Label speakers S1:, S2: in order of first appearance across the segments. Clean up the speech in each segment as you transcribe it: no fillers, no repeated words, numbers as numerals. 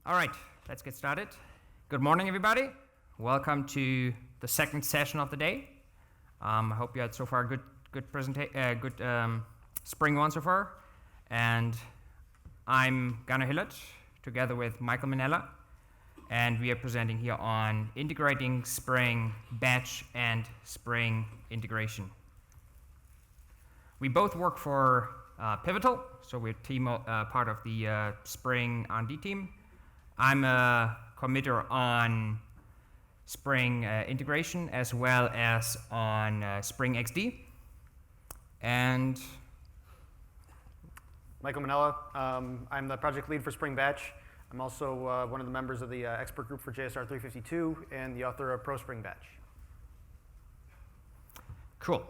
S1: All right, let's get started. Good morning, everybody. Welcome to the second session of the day. I hope you had so far good spring one so far. And I'm Gunnar Hillert, together with Michael Minella, and we are presenting here on integrating Spring Batch and Spring integration. We both work for Pivotal, so we're part of the Spring R&D team. I'm a committer on Spring integration as well as on Spring XD. And
S2: Michael Minella, I'm the project lead for Spring Batch. I'm also one of the members of the expert group for JSR 352 and the author of Pro Spring Batch.
S1: Cool.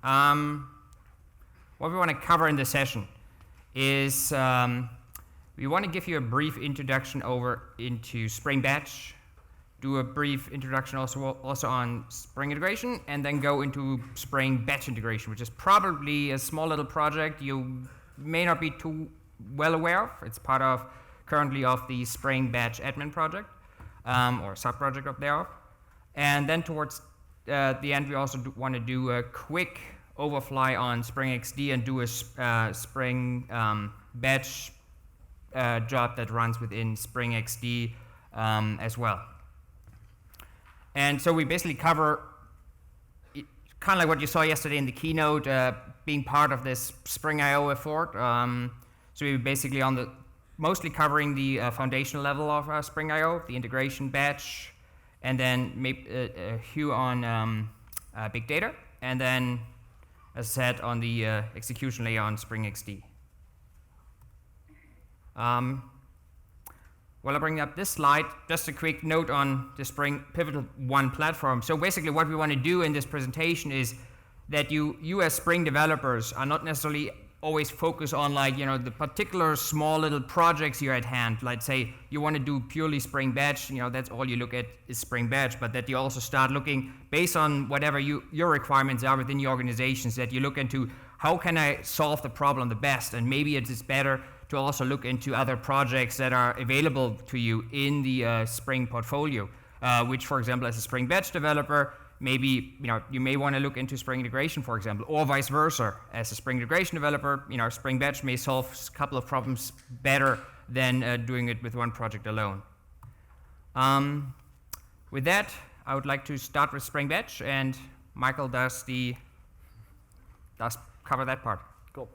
S1: What we want to cover in this session is we want to give you a brief introduction into Spring Batch, do a brief introduction also on Spring integration, and then go into Spring Batch integration, which is probably a small little project you may not be too well aware of. It's part currently of the Spring Batch admin project, or sub-project of thereof. And then towards the end, we also want to do a quick overfly on Spring XD and do a Spring Batch job that runs within Spring XD as well. And so we basically cover kind of like what you saw yesterday in the keynote, being part of this Spring I/O effort. So we're basically mostly covering the foundational level of Spring I/O, the integration batch, and then maybe a hue on big data, and then, as I said, on the execution layer on Spring XD. While I bring up this slide, just a quick note on the Spring Pivotal 1 platform. So basically what we want to do in this presentation is that you as Spring developers are not necessarily always focused on the particular small little projects you're at hand. Like say you want to do purely Spring Batch, that's all you look at is Spring Batch, but that you also start looking based on whatever your requirements are within your organizations, that you look into how can I solve the problem the best, and maybe it is better to also look into other projects that are available to you in the Spring portfolio, which, for example, as a Spring Batch developer, maybe you may want to look into Spring integration, for example, or vice versa. As a Spring integration developer, Spring Batch may solve a couple of problems better than doing it with one project alone. With that, I would like to start with Spring Batch, and Michael does cover that part.
S2: Cool.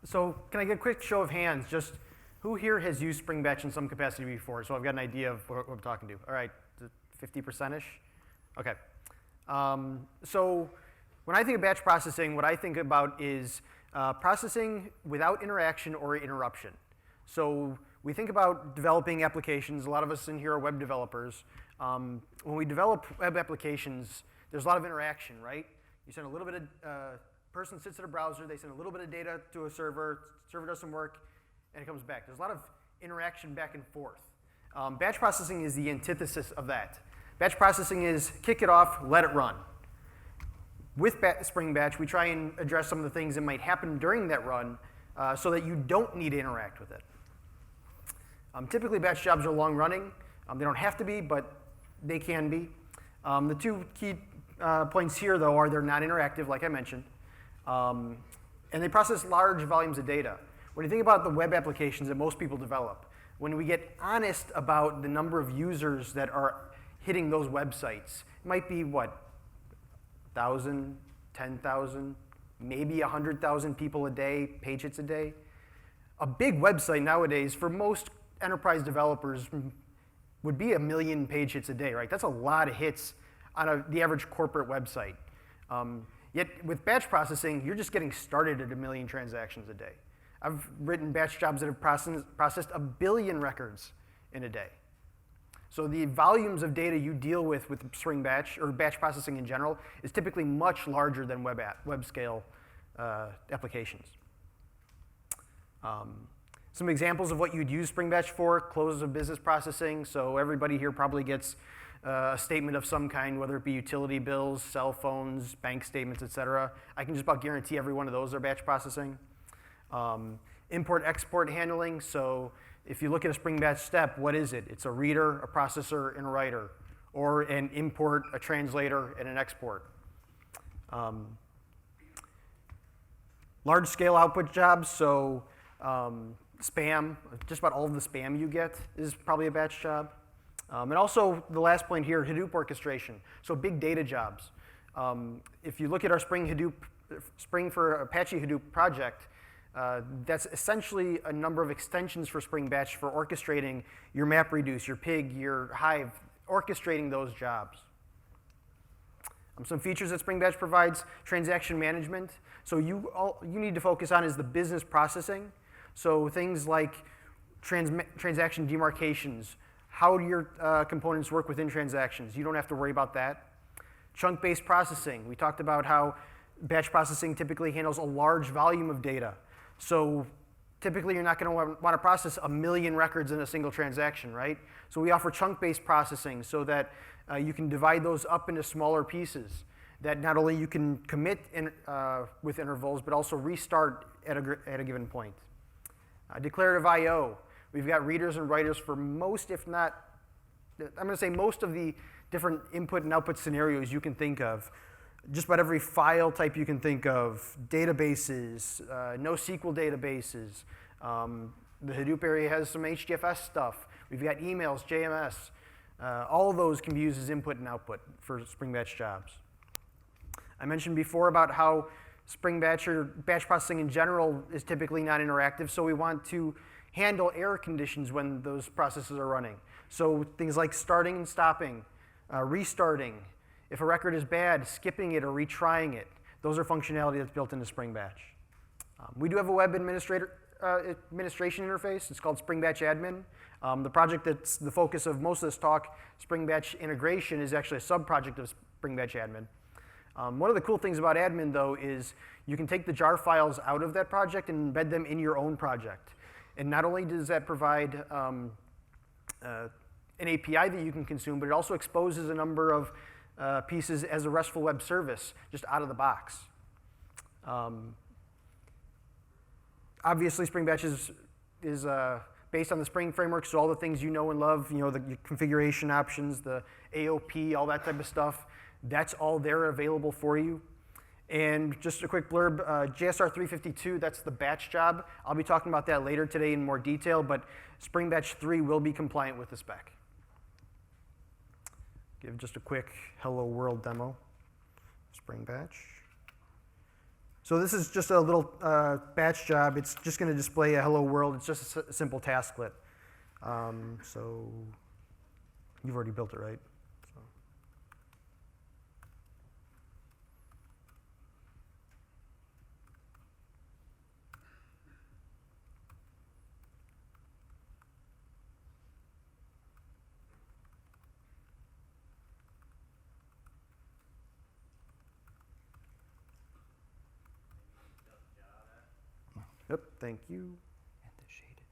S2: So can I get a quick show of hands? Just who here has used Spring Batch in some capacity before? So I've got an idea of what I'm talking to. All right, 50%-ish? Okay. So when I think of batch processing, what I think about is processing without interaction or interruption. So we think about developing applications. A lot of us in here are web developers. When we develop web applications, there's a lot of interaction, right? You send a little bit of person sits at a browser, they send a little bit of data to a server does some work, and it comes back. There's a lot of interaction back and forth. Batch processing is the antithesis of that. Batch processing is kick it off, let it run. With Spring Batch, we try and address some of the things that might happen during that run so that you don't need to interact with it. Typically, batch jobs are long running. They don't have to be, but they can be. The two key points here, though, are they're not interactive, like I mentioned. And they process large volumes of data. When you think about the web applications that most people develop, when we get honest about the number of users that are hitting those websites, it might be, 1,000, 10,000, maybe 100,000 people a day, page hits a day. A big website nowadays, for most enterprise developers, would be 1 million page hits a day, right? That's a lot of hits on the average corporate website. Yet with batch processing, you're just getting started at 1 million transactions a day. I've written batch jobs that have processed 1 billion records in a day. So the volumes of data you deal with Spring Batch, or batch processing in general, is typically much larger than web scale applications. Some examples of what you'd use Spring Batch for: close of business processing. So everybody here probably gets a statement of some kind, whether it be utility bills, cell phones, bank statements, et cetera. I can just about guarantee every one of those are batch processing. Import-export handling, so if you look at a Spring Batch step, what is it? It's a reader, a processor, and a writer, or an import, a translator, and an export. Large-scale output jobs, so spam, just about all of the spam you get is probably a batch job. And also, the last point here, Hadoop orchestration, so big data jobs. If you look at our Spring for Apache Hadoop project, that's essentially a number of extensions for Spring Batch for orchestrating your MapReduce, your Pig, your Hive, orchestrating those jobs. Some features that Spring Batch provides: transaction management. So all you need to focus on is the business processing. So things like transaction demarcations, how do your components work within transactions? You don't have to worry about that. Chunk-based processing. We talked about how batch processing typically handles a large volume of data. So typically you're not going to want to process 1 million records in a single transaction, right? So we offer chunk-based processing so that you can divide those up into smaller pieces that not only you can commit with intervals, but also restart at a given point. Declarative I/O. We've got readers and writers for most, if not, I'm going to say most of the different input and output scenarios you can think of. Just about every file type you can think of, databases, NoSQL databases. The Hadoop area has some HDFS stuff. We've got emails, JMS. All of those can be used as input and output for Spring Batch jobs. I mentioned before about how Spring Batch or batch processing in general is typically not interactive, so we want to handle error conditions when those processes are running. So things like starting and stopping, restarting. If a record is bad, skipping it or retrying it. Those are functionality that's built into Spring Batch. We do have a web administration interface. It's called Spring Batch Admin. The project that's the focus of most of this talk, Spring Batch integration, is actually a sub-project of Spring Batch Admin. One of the cool things about admin, though, is you can take the jar files out of that project and embed them in your own project. And not only does that provide an API that you can consume, but it also exposes a number of pieces as a RESTful web service, just out of the box. Obviously, Spring Batch is based on the Spring framework, so all the things you know and love, the configuration options, the AOP, all that type of stuff, that's all there available for you. And just a quick blurb, JSR 352, that's the batch job. I'll be talking about that later today in more detail, but Spring Batch 3 will be compliant with the spec. Give just a quick hello world demo. Spring Batch. So this is just a little batch job. It's just going to display a hello world. It's just a simple tasklet. So you've already built it, right? So. Yep, thank you. And the shaded.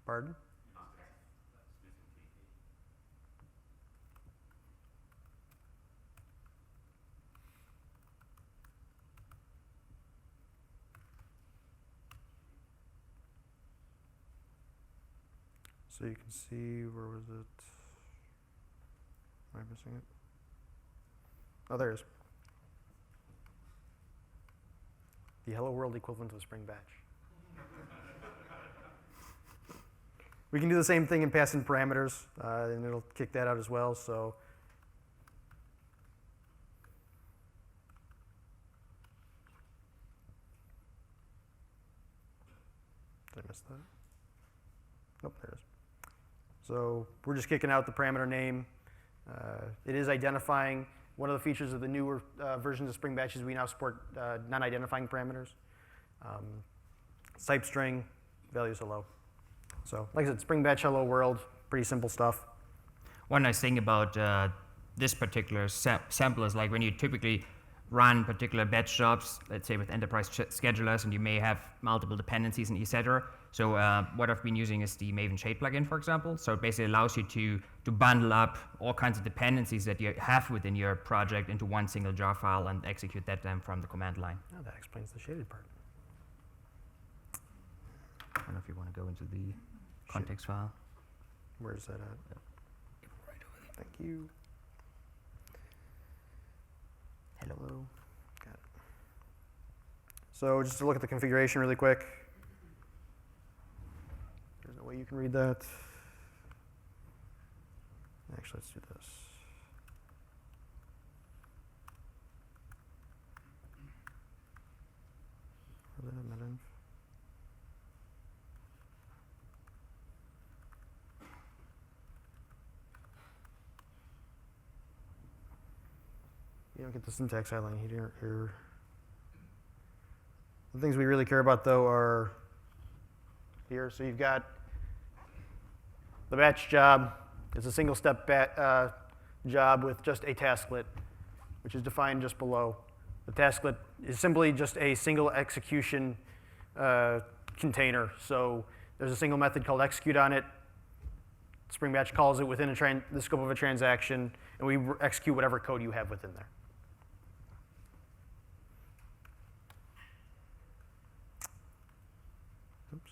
S2: Pardon? So you can see, where was it? Am I missing it? Oh, there it is. The hello world equivalent of Spring Batch. We can do the same thing and pass in parameters, and it'll kick that out as well. So did I miss that? Nope, there it is. So we're just kicking out the parameter name. It is identifying. One of the features of the newer versions of Spring Batch is we now support non-identifying parameters. Type string, values hello. So like I said, Spring Batch hello world, pretty simple stuff.
S1: One nice thing about this particular sample is like when you typically run particular batch jobs, let's say with enterprise schedulers, and you may have multiple dependencies and etc. So what I've been using is the Maven Shade plugin, for example. So it basically allows you to bundle up all kinds of dependencies that you have within your project into one single jar file and execute that then from the command line.
S2: Oh, that explains the shaded part.
S1: I don't know if you want to go into the context file.
S2: Where's that at?
S1: Right over there.
S2: Thank you.
S1: Hello.
S2: Got it. So just to look at the configuration really quick. There's no way you can read that. Actually, let's do this. You don't get the syntax highlighting here. The things we really care about, though, are here. So you've got the batch job. It's a single-step job with just a tasklet, which is defined just below. The tasklet is simply just a single execution container. So there's a single method called execute on it. Spring Batch calls it within the scope of a transaction, and we execute whatever code you have within there. Oops.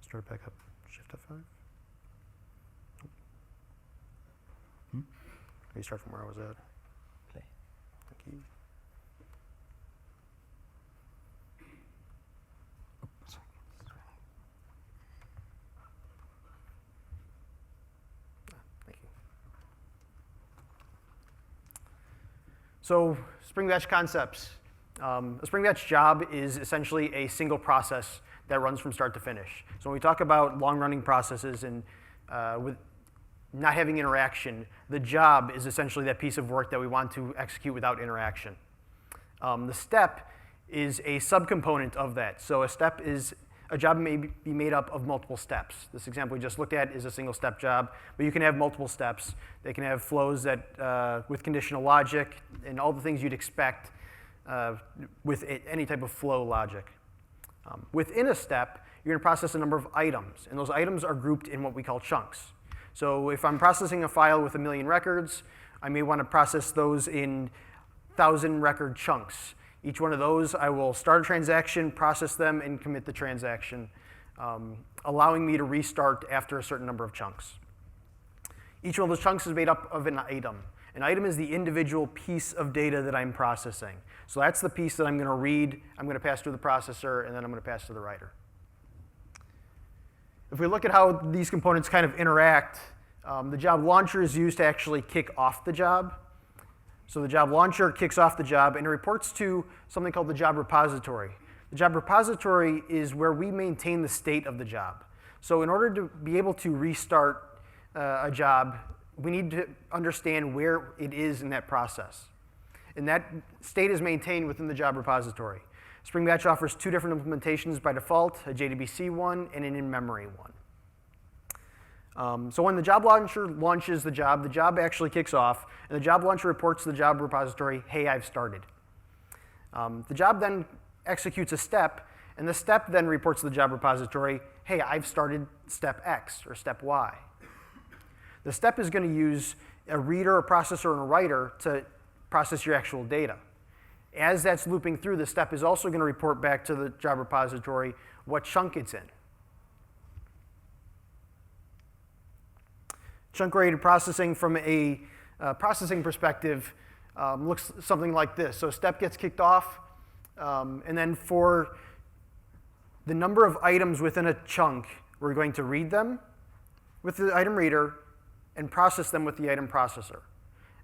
S2: Start back up. Shift F5. Maybe start from where I was at.
S1: Play.
S2: Thank you. Thank you. So, Spring Batch concepts. A Spring Batch job is essentially a single process that runs from start to finish. So when we talk about long-running processes and with not having interaction, the job is essentially that piece of work that we want to execute without interaction. The step is a subcomponent of that. So a job may be made up of multiple steps. This example we just looked at is a single step job, but you can have multiple steps. They can have flows that with conditional logic and all the things you'd expect with any type of flow logic. Within a step, you're going to process a number of items, and those items are grouped in what we call chunks. So if I'm processing a file with 1,000,000 records, I may want to process those in 1,000 record chunks. Each one of those, I will start a transaction, process them, and commit the transaction, allowing me to restart after a certain number of chunks. Each one of those chunks is made up of an item. An item is the individual piece of data that I'm processing. So that's the piece that I'm going to read, I'm going to pass through the processor, and then I'm going to pass to the writer. If we look at how these components kind of interact, the job launcher is used to actually kick off the job. So the job launcher kicks off the job, and it reports to something called the job repository. The job repository is where we maintain the state of the job. So in order to be able to restart a job, we need to understand where it is in that process. And that state is maintained within the job repository. Spring Batch offers two different implementations by default, a JDBC one and an in-memory one. So when the job launcher launches the job actually kicks off, and the job launcher reports to the job repository, hey, I've started. The job then executes a step, and the step then reports to the job repository, hey, I've started step X or step Y. The step is going to use a reader, a processor, and a writer to process your actual data. As that's looping through, the step is also going to report back to the job repository what chunk it's in. Chunk-related processing from a processing perspective looks something like this. So a step gets kicked off, and then for the number of items within a chunk, we're going to read them with the item reader and process them with the item processor.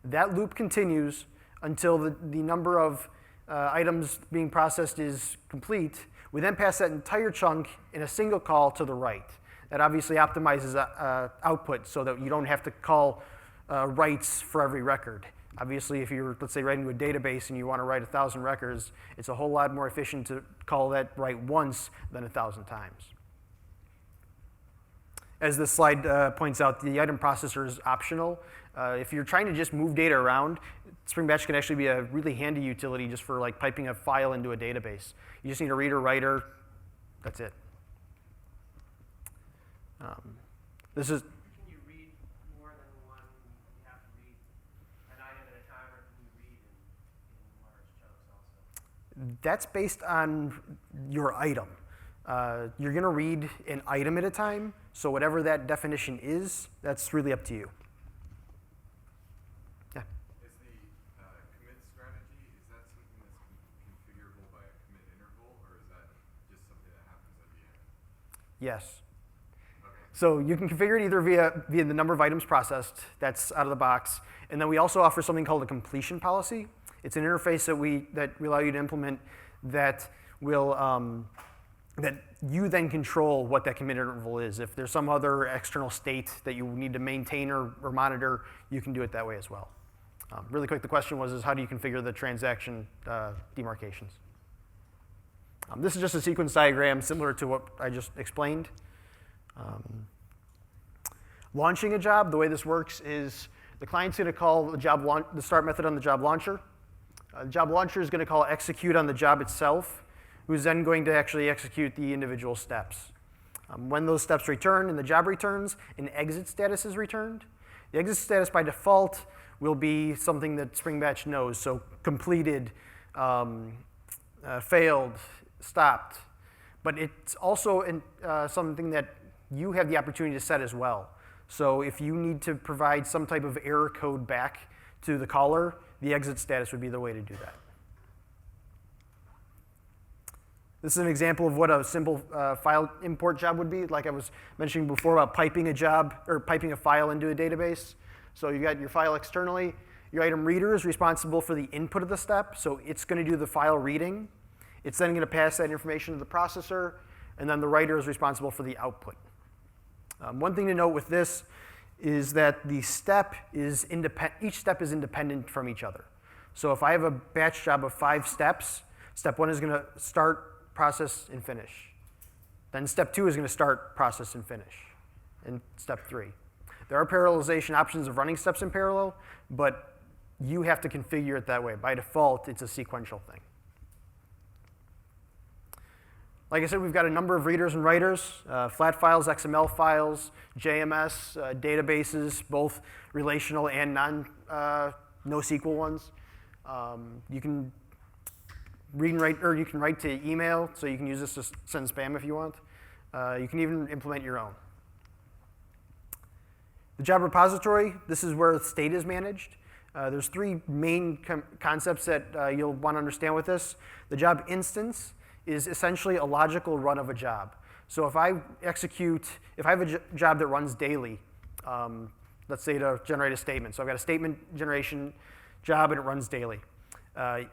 S2: That loop continues until the number of items being processed is complete. We then pass that entire chunk in a single call to the write. That obviously optimizes output so that you don't have to call writes for every record. Obviously, if you're, let's say, writing to a database and you want to write 1,000 records, it's a whole lot more efficient to call that write once than 1,000 times. As this slide points out, the item processor is optional. If you're trying to just move data around, Spring Batch can actually be a really handy utility just for like piping a file into a database. You just need a reader, writer, that's it. This is.
S3: Can you read more than one? You have to read an item at a time, or can you read in large chunks also?
S2: That's based on your item. You're going to read an item at a time, so whatever that definition is, that's really up to you. Yeah.
S4: Is the commit strategy, is that something that's configurable by a commit interval, or is that just something that happens at the end?
S2: Yes. So you can configure it either via the number of items processed, that's out of the box, and then we also offer something called a completion policy. It's an interface that we allow you to implement that will that you then control what that commit interval is. If there's some other external state that you need to maintain or monitor, you can do it that way as well. Really quick, the question was how do you configure the transaction demarcations? This is just a sequence diagram similar to what I just explained. Launching a job, the way this works is the client's going to call the start method on the job launcher. The job launcher is going to call execute on the job itself, who's then going to actually execute the individual steps. When those steps return and the job returns, an exit status is returned. The exit status by default will be something that Spring Batch knows, so completed, failed, stopped. But it's also something that you have the opportunity to set as well. So if you need to provide some type of error code back to the caller, the exit status would be the way to do that. This is an example of what a simple file import job would be, like I was mentioning before about piping a job or piping a file into a database. So you got your file externally. Your item reader is responsible for the input of the step, so it's going to do the file reading. It's then going to pass that information to the processor, and then the writer is responsible for the output. One thing to note with this is that the step is each step is independent from each other. So if I have a batch job of 5 steps, step 1 is going to start, process, and finish. Then step 2 is going to start, process, and finish. And step 3. There are parallelization options of running steps in parallel, but you have to configure it that way. By default, it's a sequential thing. Like I said, we've got a number of readers and writers, flat files, XML files, JMS, databases, both relational and NoSQL ones. You can read and write, or you can write to email, so you can use this to send spam if you want. You can even implement your own. The job repository, this is where the state is managed. There's 3 main concepts that you'll want to understand with this. The job instance is essentially a logical run of a job. So if I have a job that runs daily, let's say to generate a statement. So I've got a statement generation job and it runs daily.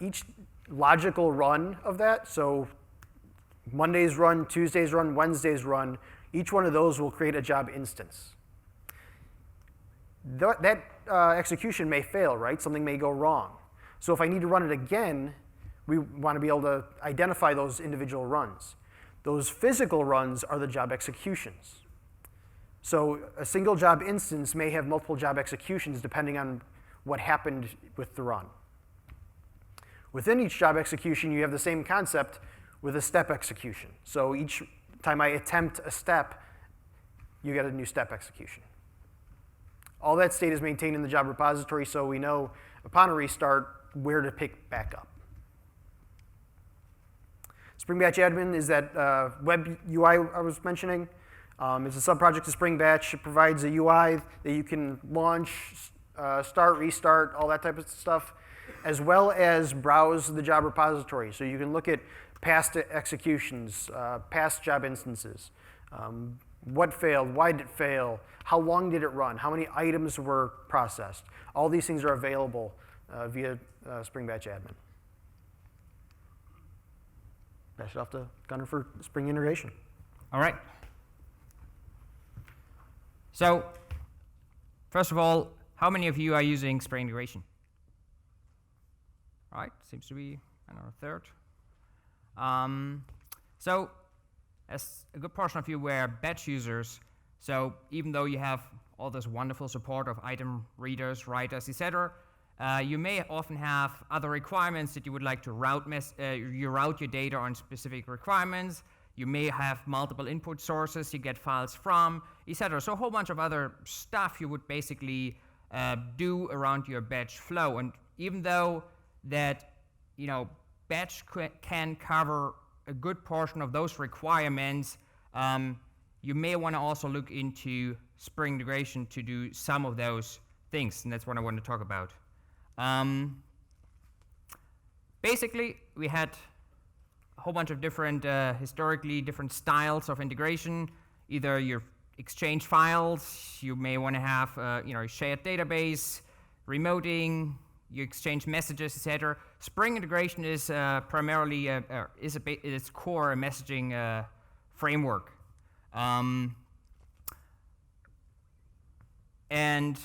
S2: Each logical run of that, so Mondays run, Tuesdays run, Wednesdays run, each one of those will create a job instance. That execution may fail, right? Something may go wrong. So if I need to run it again, we want to be able to identify those individual runs. Those physical runs are the job executions. So a single job instance may have multiple job executions depending on what happened with the run. Within each job execution, you have the same concept with a step execution. So each time I attempt a step, you get a new step execution. All that state is maintained in the job repository, so we know upon a restart where to pick back up. Spring Batch Admin is that web UI I was mentioning. It's a sub-project of Spring Batch. It provides a UI that you can launch, start, restart, all that type of stuff, as well as browse the job repository. So you can look at past executions, past job instances, what failed, why did it fail, how long did it run, how many items were processed. All these things are available via Spring Batch Admin. Pass it off to Gunnar for Spring integration.
S1: All right. So, first of all, how many of you are using Spring integration? All right, seems to be another third. So, as a good portion of you were batch users, So even though you have all this wonderful support of item readers, writers, etc., you may often have other requirements that you would like to route. You route your data on specific requirements. You may have multiple input sources you get files from, etc. So a whole bunch of other stuff you would basically do around your batch flow. And even though that, batch can cover a good portion of those requirements, you may want to also look into Spring integration to do some of those things, and that's what I want to talk about. Basically, we had a whole bunch of different, historically different styles of integration. Either your Exchange files, you may want to have, a shared database, remoting, you exchange messages, etc. Spring integration is primarily, is at its core a messaging framework. And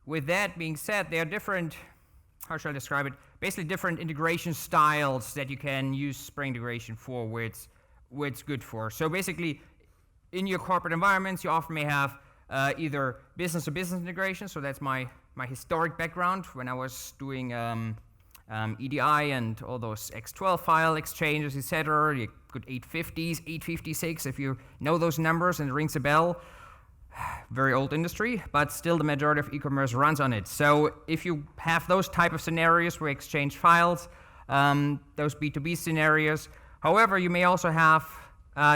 S1: with that being said, there are different, how shall I describe it? Basically different integration styles that you can use Spring integration for, where it's good for. So basically, in your corporate environments, you often may have either business-to-business integration, so that's my historic background when I was doing EDI and all those X12 file exchanges, etc. You good 850s, 856, if you know those numbers and it rings a bell. Very old industry, but still the majority of e-commerce runs on it. So if you have those type of scenarios where exchange files, those B2B scenarios. However, you may also have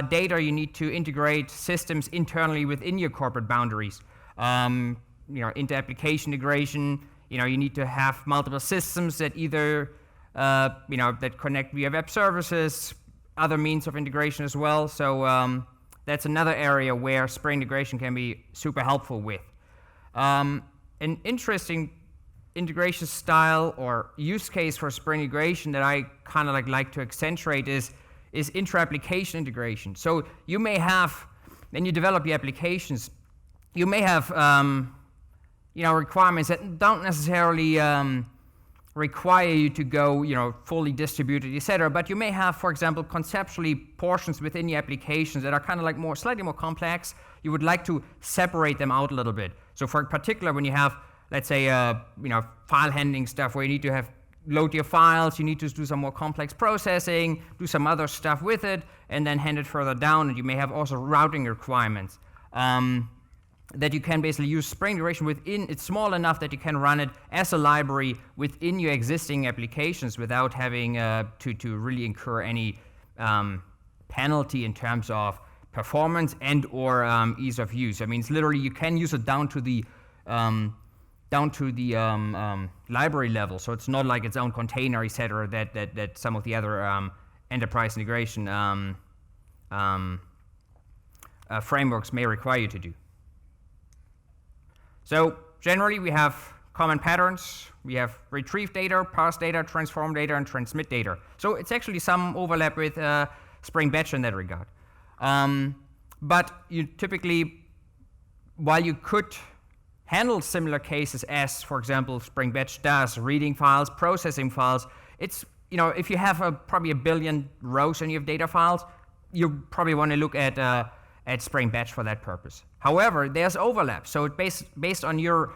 S1: data you need to integrate systems internally within your corporate boundaries. Into application integration, you need to have multiple systems that either, that connect via web services, other means of integration as well. So that's another area where Spring integration can be super helpful with. An interesting integration style or use case for Spring integration that I kind of like to accentuate is intra-application integration. So you may have, when you develop your applications, you may have requirements that don't necessarily require you to go fully distributed, etc. But you may have, for example, conceptually portions within your applications that are kind of like slightly more complex. You would like to separate them out a little bit. So for particular, when you have, let's say, file handling stuff where you need to load your files, you need to do some more complex processing, do some other stuff with it, and then hand it further down. And you may have also routing requirements that you can basically use Spring integration within. It's small enough that you can run it as a library within your existing applications without having to really incur any penalty in terms of performance and or ease of use. I mean, it's literally you can use it down to the library level, so it's not like its own container, etc. That some of the other enterprise integration frameworks may require you to do. So generally, we have common patterns. We have retrieve data, parse data, transform data, and transmit data. So it's actually some overlap with Spring Batch in that regard. But you typically, while you could handle similar cases as, for example, Spring Batch does, reading files, processing files, it's, if you have probably 1 billion rows in your data files, you probably want to look at Spring Batch for that purpose. However, there's overlap. So based on your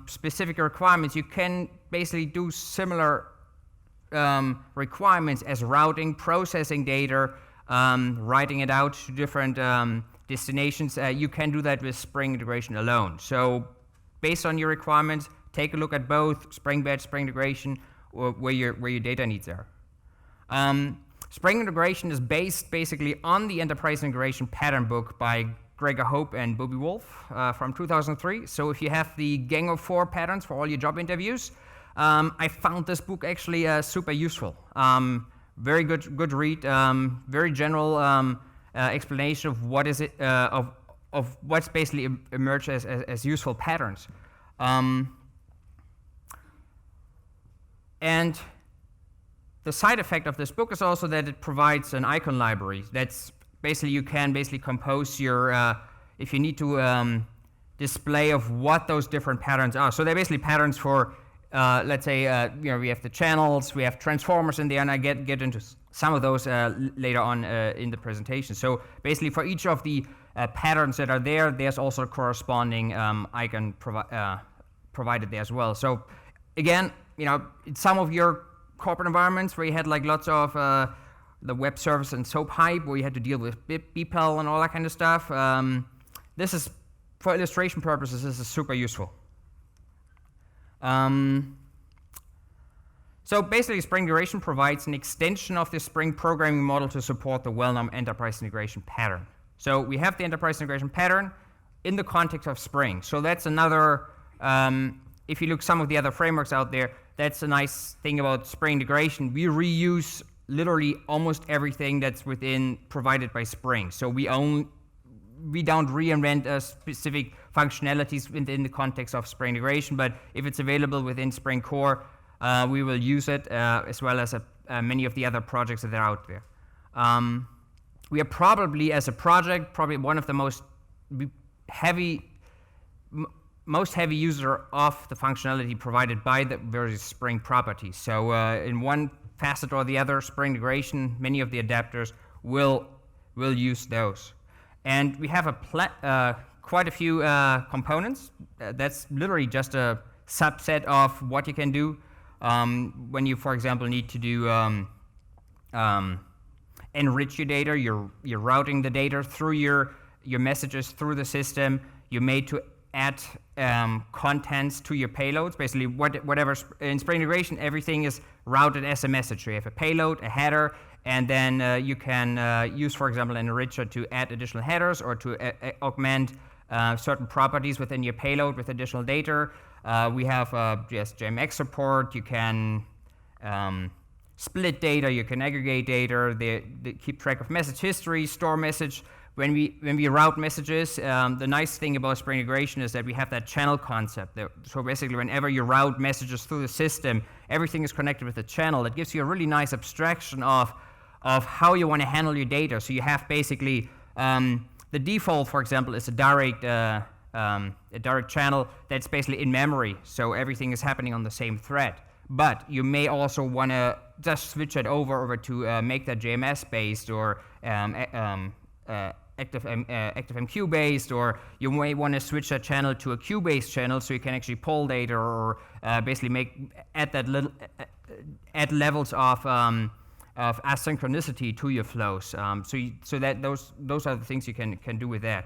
S1: specific requirements, you can basically do similar requirements as routing, processing data, writing it out to different destinations. You can do that with Spring integration alone. So based on your requirements, take a look at both Spring Batch, Spring integration, or where your data needs are. Spring integration is based basically on the Enterprise Integration Pattern Book by Gregor Hope and Bobby Wolf from 2003. So if you have the Gang of 4 patterns for all your job interviews, I found this book actually super useful. Very good read, very general explanation of what is it, of what's basically emerged as useful patterns. And the side effect of this book is also that it provides an icon library. That's basically, you can basically compose your, if you need to display of what those different patterns are. So they're basically patterns for, let's say, we have the channels, we have transformers in there, and I get into some of those later on in the presentation. So basically, for each of the patterns that are there, there's also a corresponding icon provided there as well. So again, in some of your corporate environments where you had like lots of the web service and SOAP hype, where you had to deal with BPEL and all that kind of stuff, this is, for illustration purposes, this is super useful. So basically, Spring Integration provides an extension of the Spring programming model to support the well-known enterprise integration pattern. So we have the enterprise integration pattern in the context of Spring. So that's another, if you look some of the other frameworks out there, that's a nice thing about Spring Integration. We reuse literally almost everything that's provided by Spring. So we don't reinvent specific functionalities within the context of Spring Integration, but if it's available within Spring Core, we will use it, as well as many of the other projects that are out there. We are probably, as a project, probably one of the most heavy user of the functionality provided by the various Spring properties. So in one facet or the other, Spring Integration, many of the adapters will use those. And we have quite a few components. That's literally just a subset of what you can do. When you, for example, need to do enrich your data, you're routing the data through your messages through the system. You made to add contents to your payloads. Basically, whatever in Spring Integration, everything is routed as a message. So you have a payload, a header, and then you can use, for example, an enricher to add additional headers or to augment certain properties within your payload with additional data. We have JMX support. You can split data. You can aggregate data. They keep track of message history, store message. When we route messages, the nice thing about Spring Integration is that we have that channel concept. So basically, whenever you route messages through the system, everything is connected with the channel. That gives you a really nice abstraction of how you want to handle your data. So you have basically the default, for example, is a direct channel that's basically in memory, so everything is happening on the same thread. But you may also want to just switch it over to make that JMS-based or ActiveMQ based, or you may want to switch that channel to a queue-based channel so you can actually pull data or basically add levels of asynchronicity to your flows. So that those are the things you can do with that.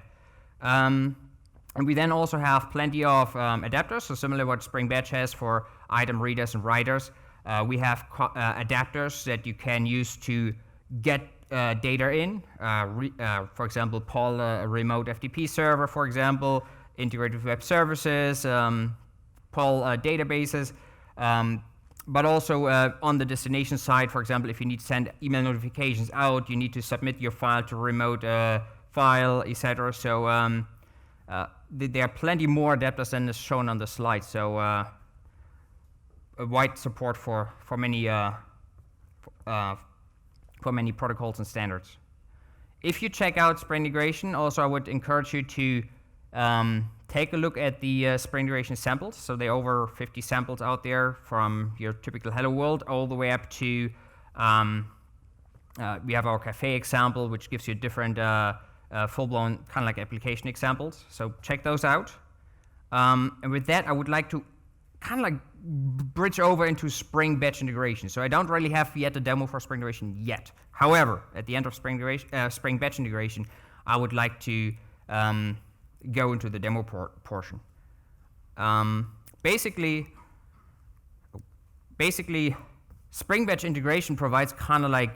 S1: And we then also have plenty of adapters, so similar to what Spring Batch has for item readers and writers. We have adapters that you can use to get data in. For example, pull a remote FTP server, for example, integrate with web services, pull databases. But also on the destination side, for example, if you need to send email notifications out, you need to submit your file to a remote file, etc. So there are plenty more adapters than is shown on the slide. So a wide support for many protocols and standards. If you check out Spring Integration, also I would encourage you to take a look at the Spring Integration samples. So there are over 50 samples out there, from your typical Hello World all the way up to we have our cafe example, which gives you different full-blown kind of like application examples. So check those out. And with that, I would like to kind of like bridge over into Spring Batch integration. So I don't really have yet a demo for Spring Integration yet. However, at the end of Spring Batch integration, I would like to go into the demo portion. Basically, Spring Batch integration provides kind of like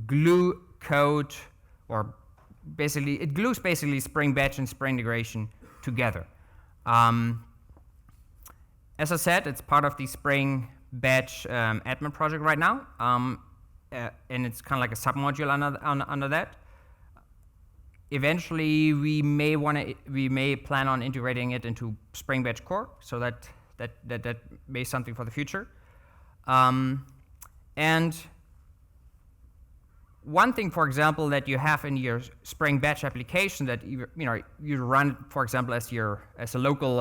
S1: glue code, or basically it glues Spring Batch and Spring Integration together. As I said, it's part of the Spring Batch admin project right now, and it's kind of like a submodule under that. Eventually, we may plan on integrating it into Spring Batch Core, so that may be something for the future. And one thing, for example, that you have in your Spring Batch application that you run, for example, as a local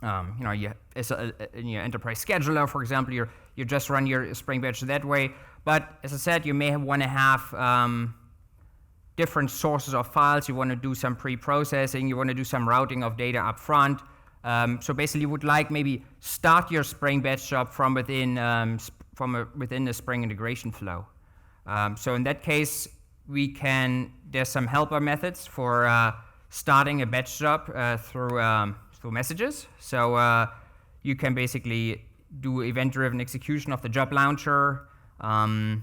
S1: in your enterprise scheduler, for example, you just run your Spring Batch that way. But as I said, you may want to have different sources of files. You want to do some pre-processing. You want to do some routing of data up front. So basically, you would like maybe start your Spring Batch job from within within the Spring integration flow. So in that case, there's some helper methods for starting a batch job through messages. So you can basically do event-driven execution of the job launcher, and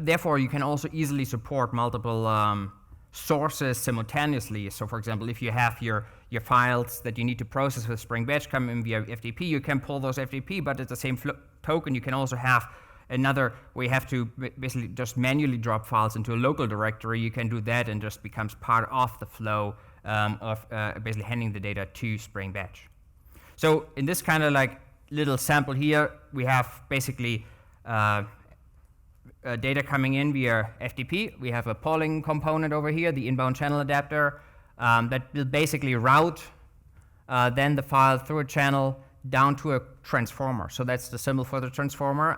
S1: therefore you can also easily support multiple sources simultaneously. So for example, if you have your files that you need to process with Spring Batch come in via FTP, you can pull those FTP, but at the same token, you can also have another where you have to basically just manually drop files into a local directory. You can do that and just becomes part of the flow of basically handing the data to Spring Batch. So in this kind of like little sample here, we have basically data coming in via FTP. We have a polling component over here, the inbound channel adapter, that will basically route then the file through a channel down to a transformer. So that's the symbol for the transformer.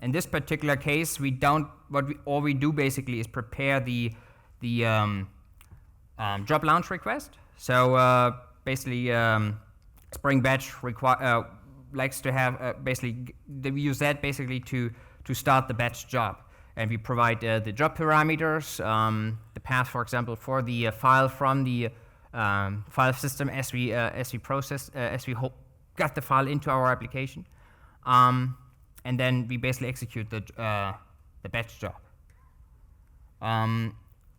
S1: In this particular case, all we do basically is prepare the job launch request. So basically, Spring Batch likes to have we use that basically to start the batch job, and we provide the job parameters, the path, for example, for the file from the file system as we got the file into our application, and then we basically execute the batch job.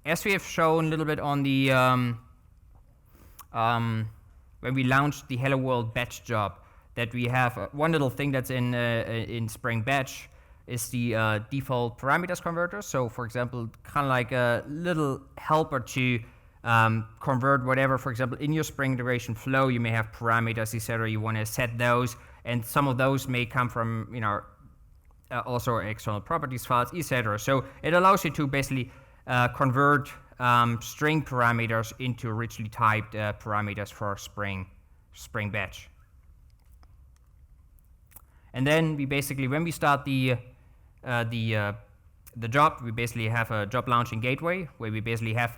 S1: As we have shown a little bit on the when we launched the Hello World batch job, that we have one little thing that's in Spring Batch is the default parameters converter. So for example, kind of like a little helper to convert whatever, for example, in your Spring integration flow, you may have parameters, etc. You want to set those, and some of those may come from, also external properties files, etc. So it allows you to basically convert string parameters into richly typed parameters for Spring Batch. And then we basically, when we start the job, we basically have a job launching gateway where we basically have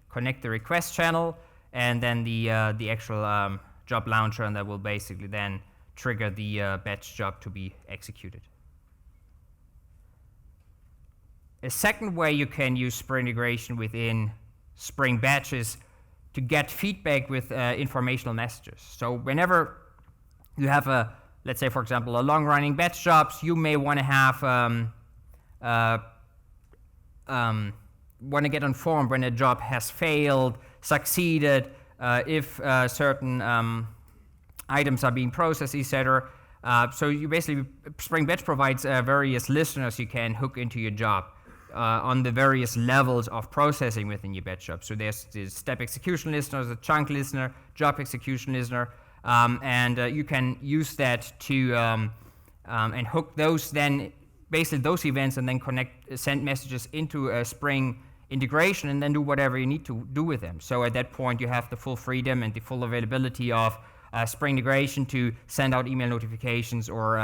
S1: connect the request channel and then the actual job launcher, and that will basically then trigger the batch job to be executed. A second way you can use Spring integration within Spring Batch is to get feedback with informational messages. So whenever you have let's say, for example, a long-running batch jobs, you may want to have want to get informed when a job has failed, succeeded, if certain items are being processed, etc. So you basically, Spring Batch provides various listeners you can hook into your job on the various levels of processing within your batch job. So there's the step execution listener, the chunk listener, job execution listener, and you can use that to and hook those then, basically those events, and then send messages into a Spring integration, and then do whatever you need to do with them. So at that point, you have the full freedom and the full availability of Spring integration to send out email notifications or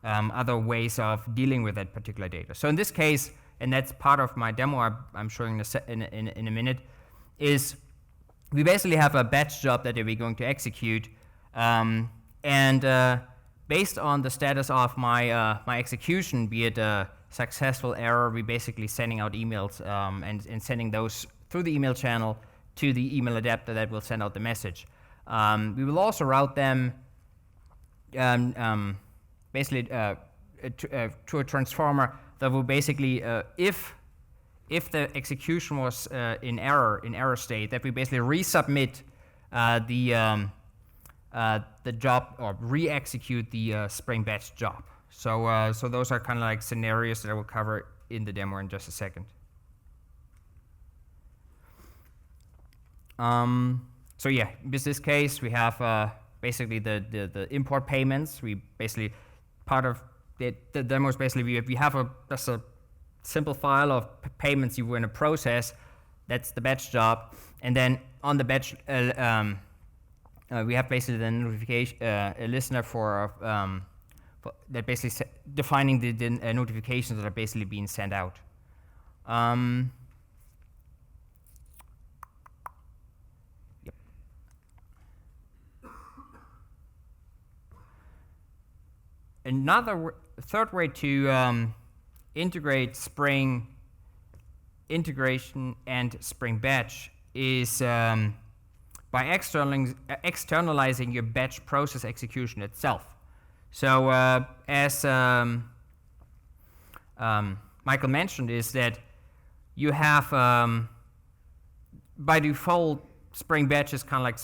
S1: other ways of dealing with that particular data. So in this case, and that's part of my demo I'm showing in a minute, is we basically have a batch job that we're going to execute, and based on the status of my execution, be it a successful error, we basically sending out emails and sending those through the email channel to the email adapter that will send out the message. We will also route them basically to a transformer that will basically, if the execution was in error state, that we basically resubmit the job or re-execute the Spring Batch job. So those are kind of like scenarios that I will cover in the demo in just a second. So yeah, in this case, we have basically the import payments. We basically, part of the demo is basically we have just a simple file of payments you want to process. That's the batch job. And then on the batch, we have basically the notification, a listener for that basically defining the notifications that are basically being sent out. third way to integrate Spring integration and Spring Batch is by externalizing your batch process execution itself. So as Michael mentioned, is that you have by default Spring Batch is kind of like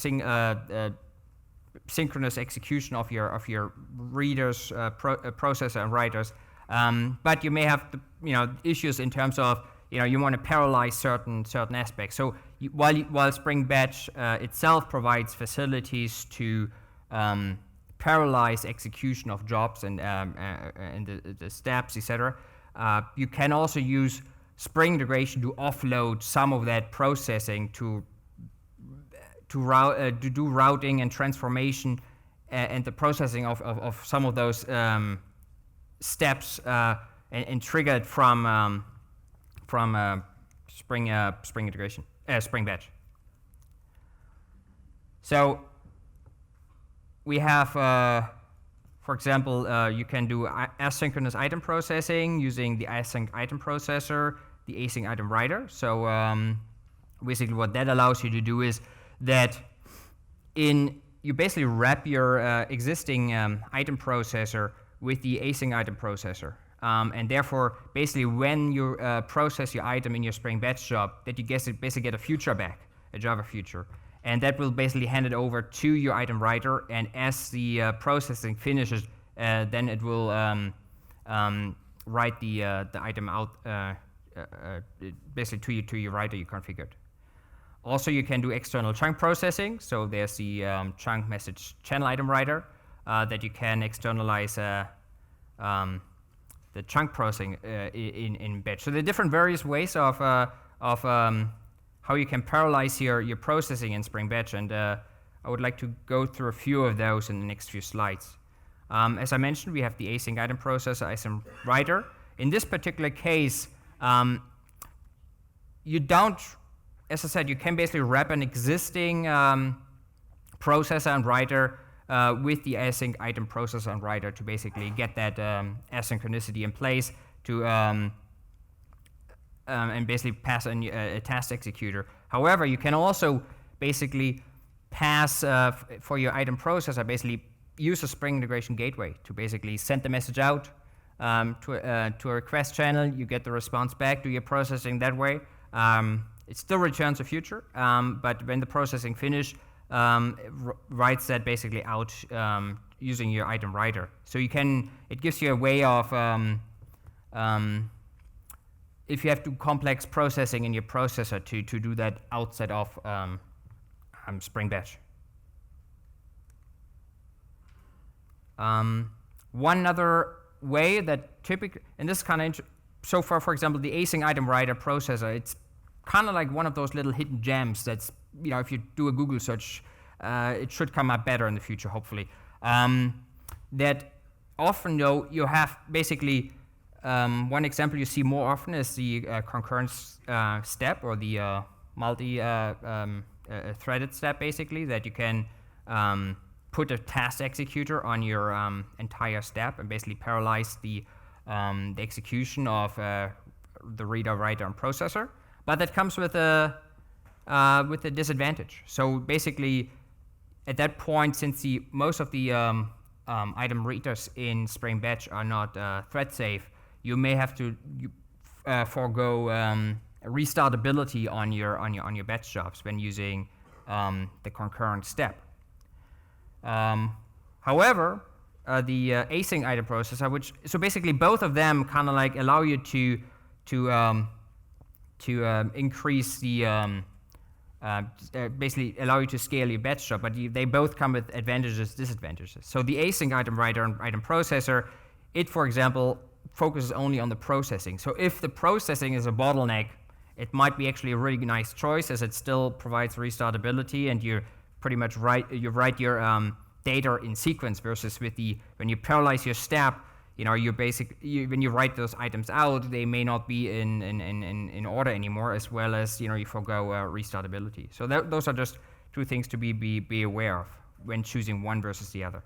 S1: synchronous execution of your readers, processor, and writers. But you may have issues in terms of you want to parallelize certain aspects. So while Spring Batch itself provides facilities to parallelize execution of jobs and the steps, etc., you can also use Spring integration to offload some of that processing to do routing and transformation and the processing of some of those steps and trigger it from Spring integration, Spring Batch. So we have, for example, you can do asynchronous item processing using the async item processor, the async item writer. So basically what that allows you to do is that you basically wrap your existing item processor with the async item processor. And therefore, basically when you process your item in your Spring Batch job, that you basically get a future back, a Java future. And that will basically hand it over to your item writer, and as the processing finishes, then it will write the item out basically to your writer you configured. Also, you can do external chunk processing. So there's the chunk message channel item writer that you can externalize the chunk processing in batch. So there are different various ways of how you can parallelize your processing in Spring Batch, and I would like to go through a few of those in the next few slides. As I mentioned, we have the async item processor, async writer. In this particular case, you don't, as I said, you can basically wrap an existing processor and writer with the async item processor and writer to basically get that asynchronicity in place to and basically pass a task executor. However, you can also basically pass for your item processor, basically use a Spring integration gateway to basically send the message out to a request channel. You get the response back, do your processing that way. It still returns a future, but when the processing finishes, writes that basically out using your item writer. So it gives you a way of if you have too complex processing in your processor to do that outside of Spring Batch. One other way that typically, and this kind of, so far, for example, the async item writer processor, it's kind of like one of those little hidden gems that's, if you do a Google search, it should come up better in the future, hopefully. That often, though, you have basically, one example you see more often is the concurrence step, or the multi-threaded step, basically, that you can put a task executor on your entire step and basically parallelize the execution of the reader, writer, and processor. But that comes with a disadvantage. So basically, at that point, since most of the item readers in Spring Batch are not thread safe, you may have to forego restartability on your batch jobs when using the concurrent step. However, the async item processor, so basically both of them kind of like allow you to increase the basically allow you to scale your batch job, but they both come with advantages, disadvantages. So the async item writer and item processor, it, for example, focuses only on the processing. So if the processing is a bottleneck, it might be actually a really nice choice, as it still provides restartability, and you pretty much write your data in sequence, versus when you parallelize your step, when you write those items out, they may not be in order anymore, as well as you forgo restartability. So those are just two things to be aware of when choosing one versus the other.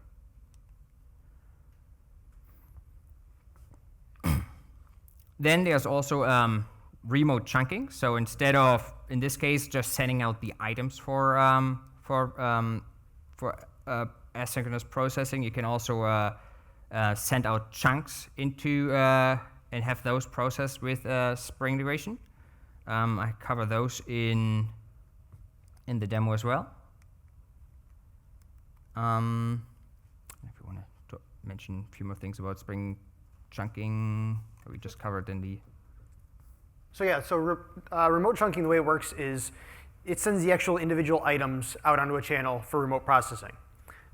S1: Then there's also remote chunking. So instead of, in this case, just sending out the items for asynchronous processing, you can also send out chunks into and have those processed with Spring Duration. I cover those in the demo as well. If you want to mention a few more things about Spring chunking, that we just covered in the.
S2: So yeah, so remote chunking, the way it works is it sends the actual individual items out onto a channel for remote processing.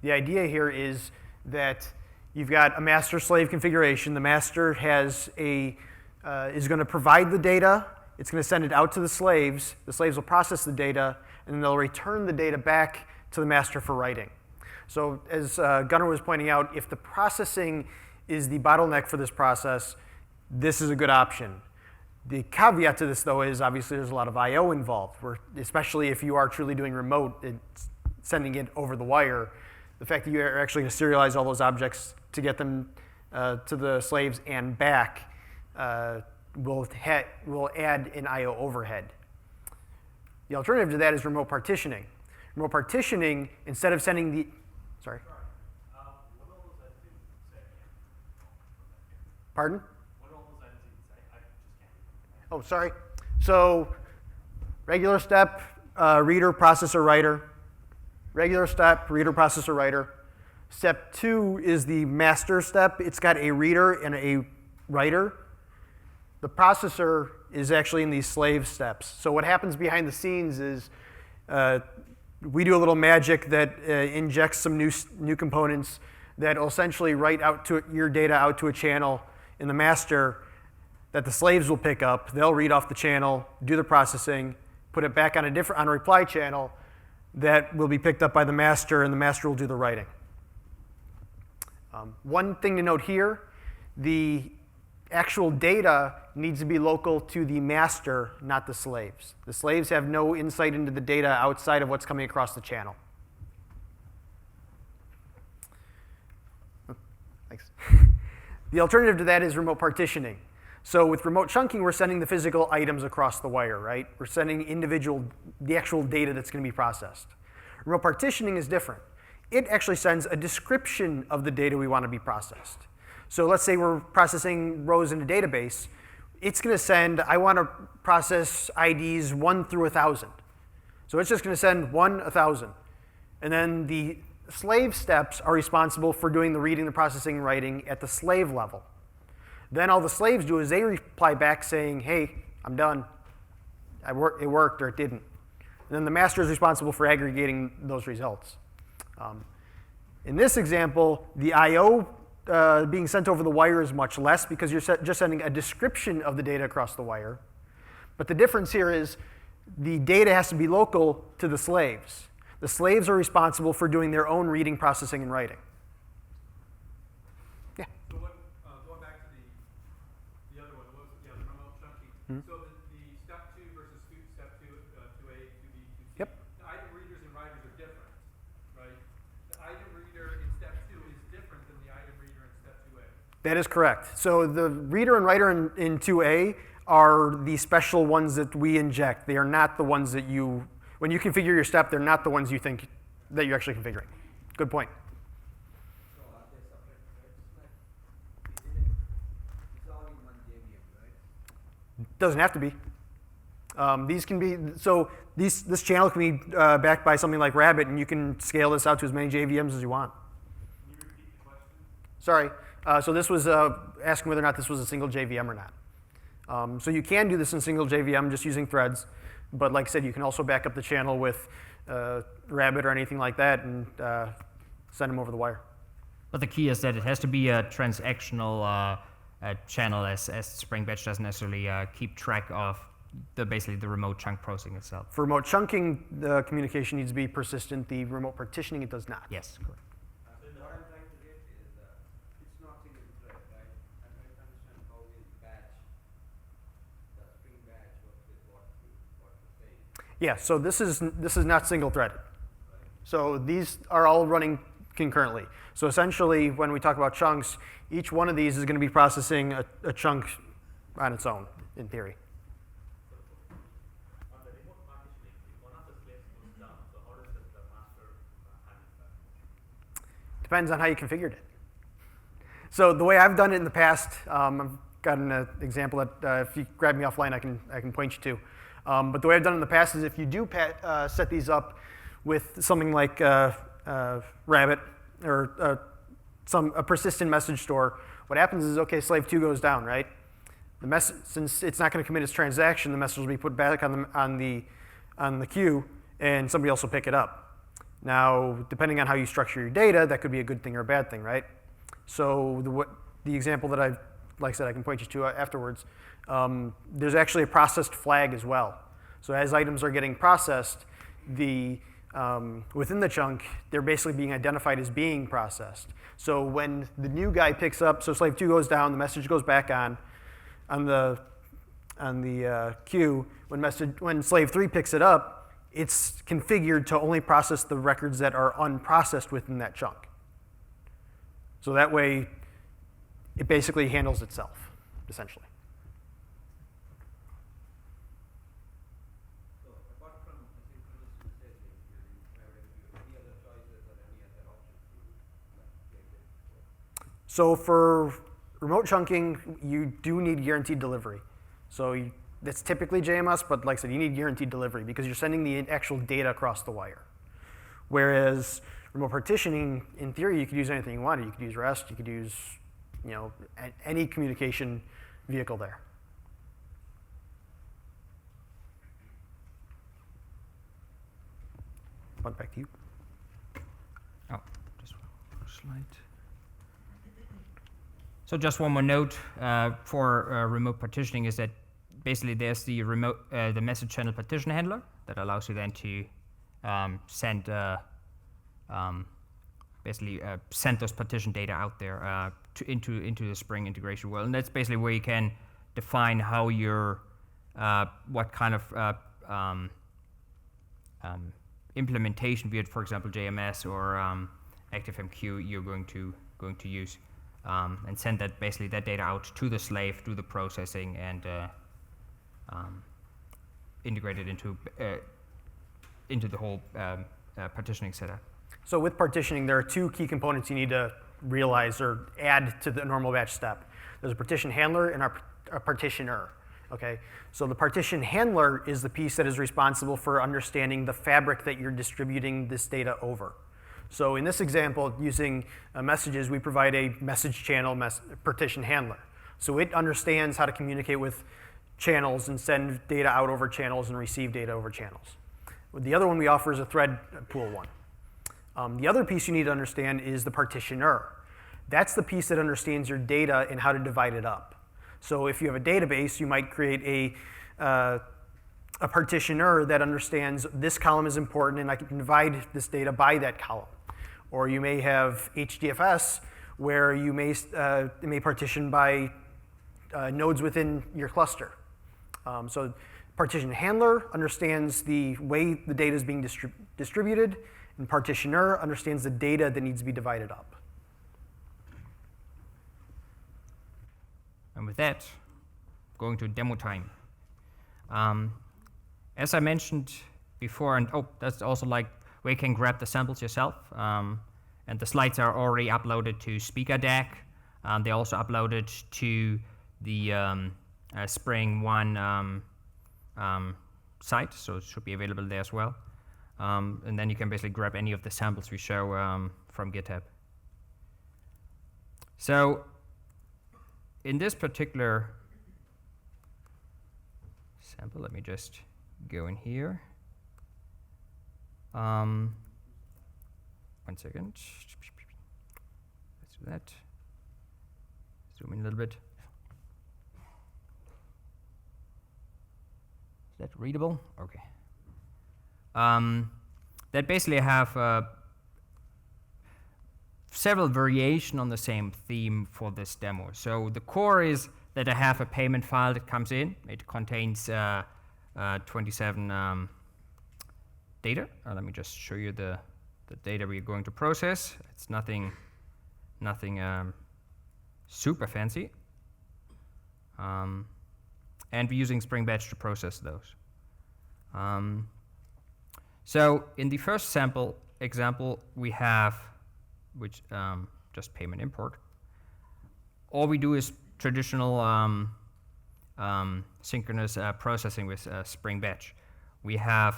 S2: The idea here is that you've got a master-slave configuration. The master has is going to provide the data. It's going to send it out to the slaves. The slaves will process the data, and then they'll return the data back to the master for writing. So as Gunnar was pointing out, if the processing is the bottleneck for this process, this is a good option. The caveat to this, though, is obviously there's a lot of I/O involved, especially if you are truly doing remote, sending it over the wire. The fact that you are actually going to serialize all those objects to get them to the slaves and back will add an I/O overhead. The alternative to that is remote partitioning. Remote partitioning, instead of sending the, sorry.
S3: What all those entities say?
S2: Pardon?
S3: What all those entities say? I just can't.
S2: Oh, sorry. So regular step, reader, processor, writer. Regular step, reader, processor, writer. Step 2 is the master step. It's got a reader and a writer. The processor is actually in these slave steps. So what happens behind the scenes is we do a little magic that injects some new components that will essentially write out to your data out to a channel in the master that the slaves will pick up. They'll read off the channel, do the processing, put it back on a reply channel that will be picked up by the master, and the master will do the writing. One thing to note here, the actual data needs to be local to the master, not the slaves. The slaves have no insight into the data outside of what's coming across the channel. Thanks. The alternative to that is remote partitioning. So with remote chunking, we're sending the physical items across the wire, right? We're sending the actual data that's going to be processed. Remote partitioning is different. It actually sends a description of the data we want to be processed. So let's say we're processing rows in a database. It's going to send, I want to process IDs 1 through 1,000. So it's just going to send 1, 1,000. And then the slave steps are responsible for doing the reading, the processing, and writing at the slave level. Then all the slaves do is they reply back saying, hey, I'm done. It worked or it didn't. And then the master is responsible for aggregating those results. In this example, the I/O being sent over the wire is much less because you're just sending a description of the data across the wire. But the difference here is the data has to be local to the slaves. The slaves are responsible for doing their own reading, processing, and writing. Yeah?
S5: So what, going back to the other one, the remote chunking.
S2: Mm-hmm.
S5: So the step 2 versus step 2, 2A, 2B, 2C.
S2: Yep.
S5: The item readers and writers are different, right? The item reader in step 2 is different than the item reader in step 2A.
S2: That is correct. So the reader and writer in 2A are the special ones that we inject. They are not the ones that when you configure your step, they're not the ones you think that you're actually configuring. Good point.
S6: So are they separate threads? It's all in one JVM, right?
S2: Doesn't have to be. These can be, so this channel can be backed by something like Rabbit, and you can scale this out to as many JVMs as you want.
S5: Can you repeat the question?
S2: Sorry. So this was asking whether or not this was a single JVM or not. So you can do this in single JVM just using threads. But like I said, you can also back up the channel with Rabbit or anything like that and send them over the wire.
S1: But the key is that it has to be a transactional channel, as Spring Batch doesn't necessarily keep track of basically the remote chunk processing itself.
S2: For remote chunking, the communication needs to be persistent. The remote partitioning, it does not.
S1: Yes, correct.
S6: So what I'm trying to get is, it's not single thread, right? I'm trying to understand how will batch, the Spring batch with what to say.
S2: Yeah, so this is not single threaded. So these are all running concurrently. So essentially, when we talk about chunks, each one of these is going to be processing a chunk on its own, in theory.
S7: On the remote partitioning, if one of the slaves goes down, so how does the master handle that?
S2: Depends on how you configured it. So the way I've done it in the past, I've got an example that if you grab me offline, I can point you to. But the way I've done it in the past is if you do set these up with something like Rabbit or a persistent message store, what happens is, okay, slave 2 goes down, right? Since it's not going to commit its transaction, the message will be put back on the queue, and somebody else will pick it up. Now, depending on how you structure your data, that could be a good thing or a bad thing, right? So the example that like I said, I can point you to afterwards, there's actually a processed flag as well. So as items are getting processed, within the chunk, they're basically being identified as being processed. So when the new guy picks up, so slave 2 goes down, the message goes back on the queue. When slave 3 picks it up, it's configured to only process the records that are unprocessed within that chunk. So that way, it basically handles itself, essentially.
S6: So apart from synchronous messaging, any other choices or any other options you like it?
S2: So for remote chunking, you do need guaranteed delivery. So that's typically JMS, but like I said, you need guaranteed delivery because you're sending the actual data across the wire. Whereas remote partitioning, in theory, you could use anything you wanted. You could use REST, you could use any communication vehicle there. Back to you.
S1: Oh, just one slide. So just one more note for remote partitioning is that basically there's the the message channel partition handler that allows you then to send send those partition data out there into the Spring integration world, and that's basically where you can define how your what kind of implementation, be it for example JMS or ActiveMQ, you're going to use, and send that data out to the slave, do the processing, and integrate it into the whole partitioning setup.
S2: So with partitioning, there are two key components you need to realize or add to the normal batch step. There's a partition handler and a partitioner. Okay, so the partition handler is the piece that is responsible for understanding the fabric that you're distributing this data over. So in this example, using messages, we provide a message channel partition handler. So it understands how to communicate with channels and send data out over channels and receive data over channels. The other one we offer is a thread pool one. The other piece you need to understand is the partitioner. That's the piece that understands your data and how to divide it up. So if you have a database, you might create a partitioner that understands this column is important and I can divide this data by that column. Or you may have HDFS where you may partition by nodes within your cluster. So partition handler understands the way the data is being distributed, and partitioner understands the data that needs to be divided up.
S1: And with that, going to demo time. As I mentioned before, and that's also like where you can grab the samples yourself. And the slides are already uploaded to SpeakerDeck. They're also uploaded to the Spring One site, so it should be available there as well. And then you can basically grab any of the samples we show from GitHub. So in this particular sample, let me just go in here. 1 second. Let's do that. Zoom in a little bit. Is that readable? Okay. That basically have several variations on the same theme for this demo. So the core is that I have a payment file that comes in. It contains 27 data. Let me just show you the data we're going to process. It's nothing super fancy. and we're using Spring Batch to process those. So in the first example, we have, which just payment import. All we do is traditional synchronous processing with Spring Batch. We have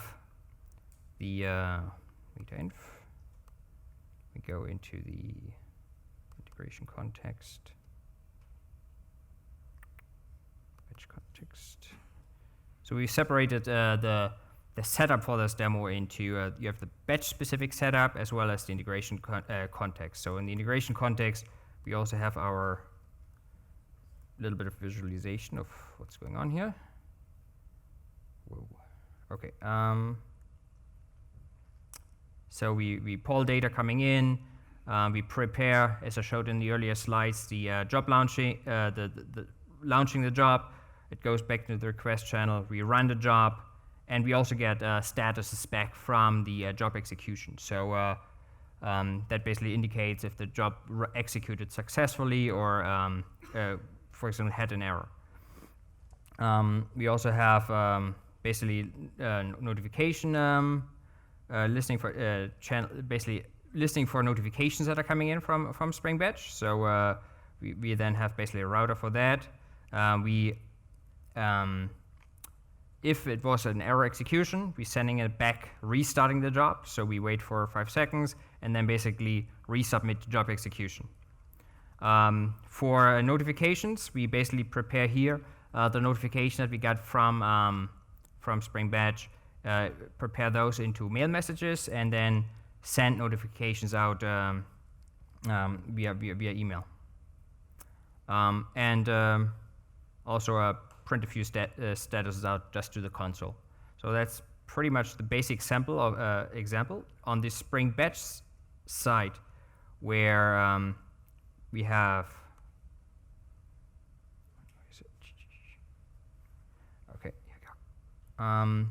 S1: the meta-inf. We go into the integration context. Batch context. So we separated the setup for this demo into you have the batch-specific setup as well as the integration context. So in the integration context, we also have our little bit of visualization of what's going on here. Whoa. Okay. So we pull data coming in. We prepare, as I showed in the earlier slides, the job launching, the launching the job. It goes back to the request channel. We run the job, and we also get statuses back from the job execution. So that basically indicates if the job executed successfully or, for example, had an error. We also have basically notification listening for basically listening for notifications that are coming in from Spring Batch. So we then have basically a router for that. If it was an error execution, we're sending it back, restarting the job. So we wait for 5 seconds and then basically resubmit the job execution. For notifications, we basically prepare here the notification that we got from Spring Batch, prepare those into mail messages, and then send notifications out via email. And also print a few statuses out just to the console. So that's pretty much the basic example on the Spring Batch side, where we have. Okay, here we go.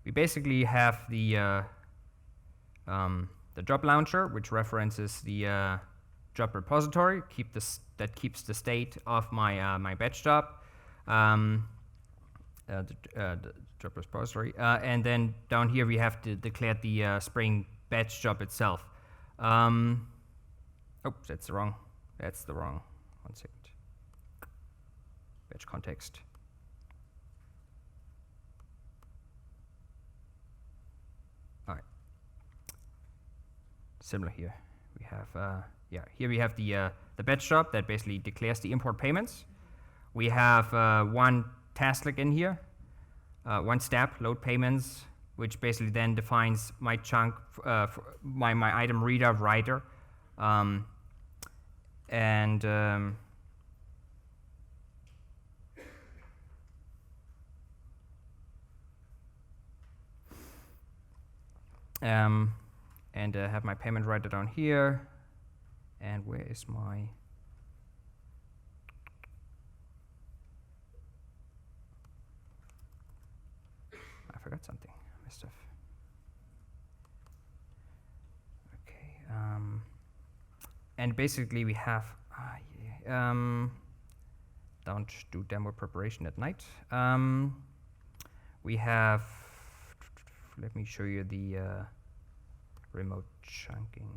S1: We basically have the job launcher, which references the job repository, that keeps the state of my batch job, the job repository, and then down here we have to declare the Spring Batch job itself. Oh, that's the wrong. One second. Batch context. All right. Similar here. We have here we have the batch job that basically declares the import payments. We have one tasklet in here, one step, load payments, which basically then defines my chunk, my item reader, writer, and have my payment writer down here. And where is my? I forgot something. I must have. Okay. And basically we have. Don't do demo preparation at night. We have. Let me show you the remote chunking.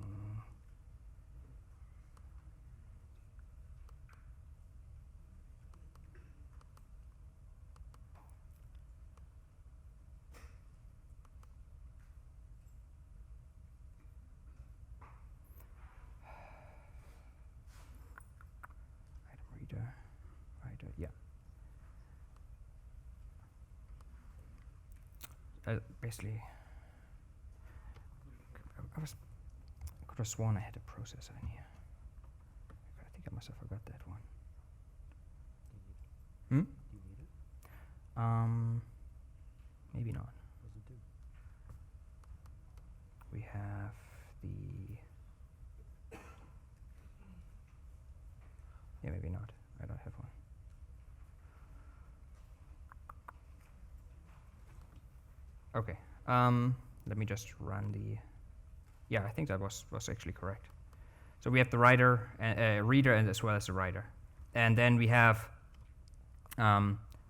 S1: Yeah. Basically, I could have sworn I had a processor in here. I think I must have forgot that one. Maybe not. What does it do? We have the. Yeah, maybe not. I don't have one. Okay. Let me just run the. Yeah, I think that was actually correct. So we have the writer, reader, and as well as the writer, and then we have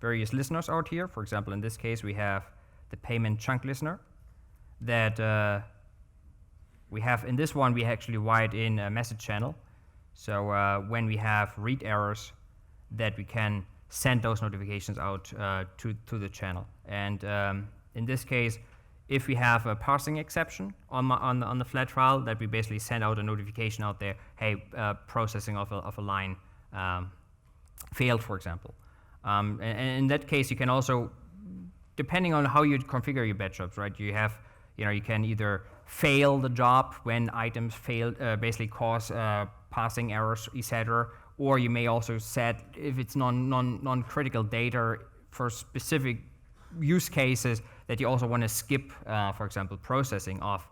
S1: various listeners out here. For example, in this case, we have the payment chunk listener that we have. In this one, we actually wired in a message channel. So when we have read errors, that we can send those notifications out to the channel. And in this case, if we have a parsing exception on the flat file, that we basically send out a notification out there, hey, processing of a line failed, for example. And in that case, you can also, depending on how you configure your batch jobs, right? You have, you can either fail the job when items fail, basically cause passing errors, etc. Or you may also set, if it's non-critical data for specific use cases, that you also want to skip, for example, processing of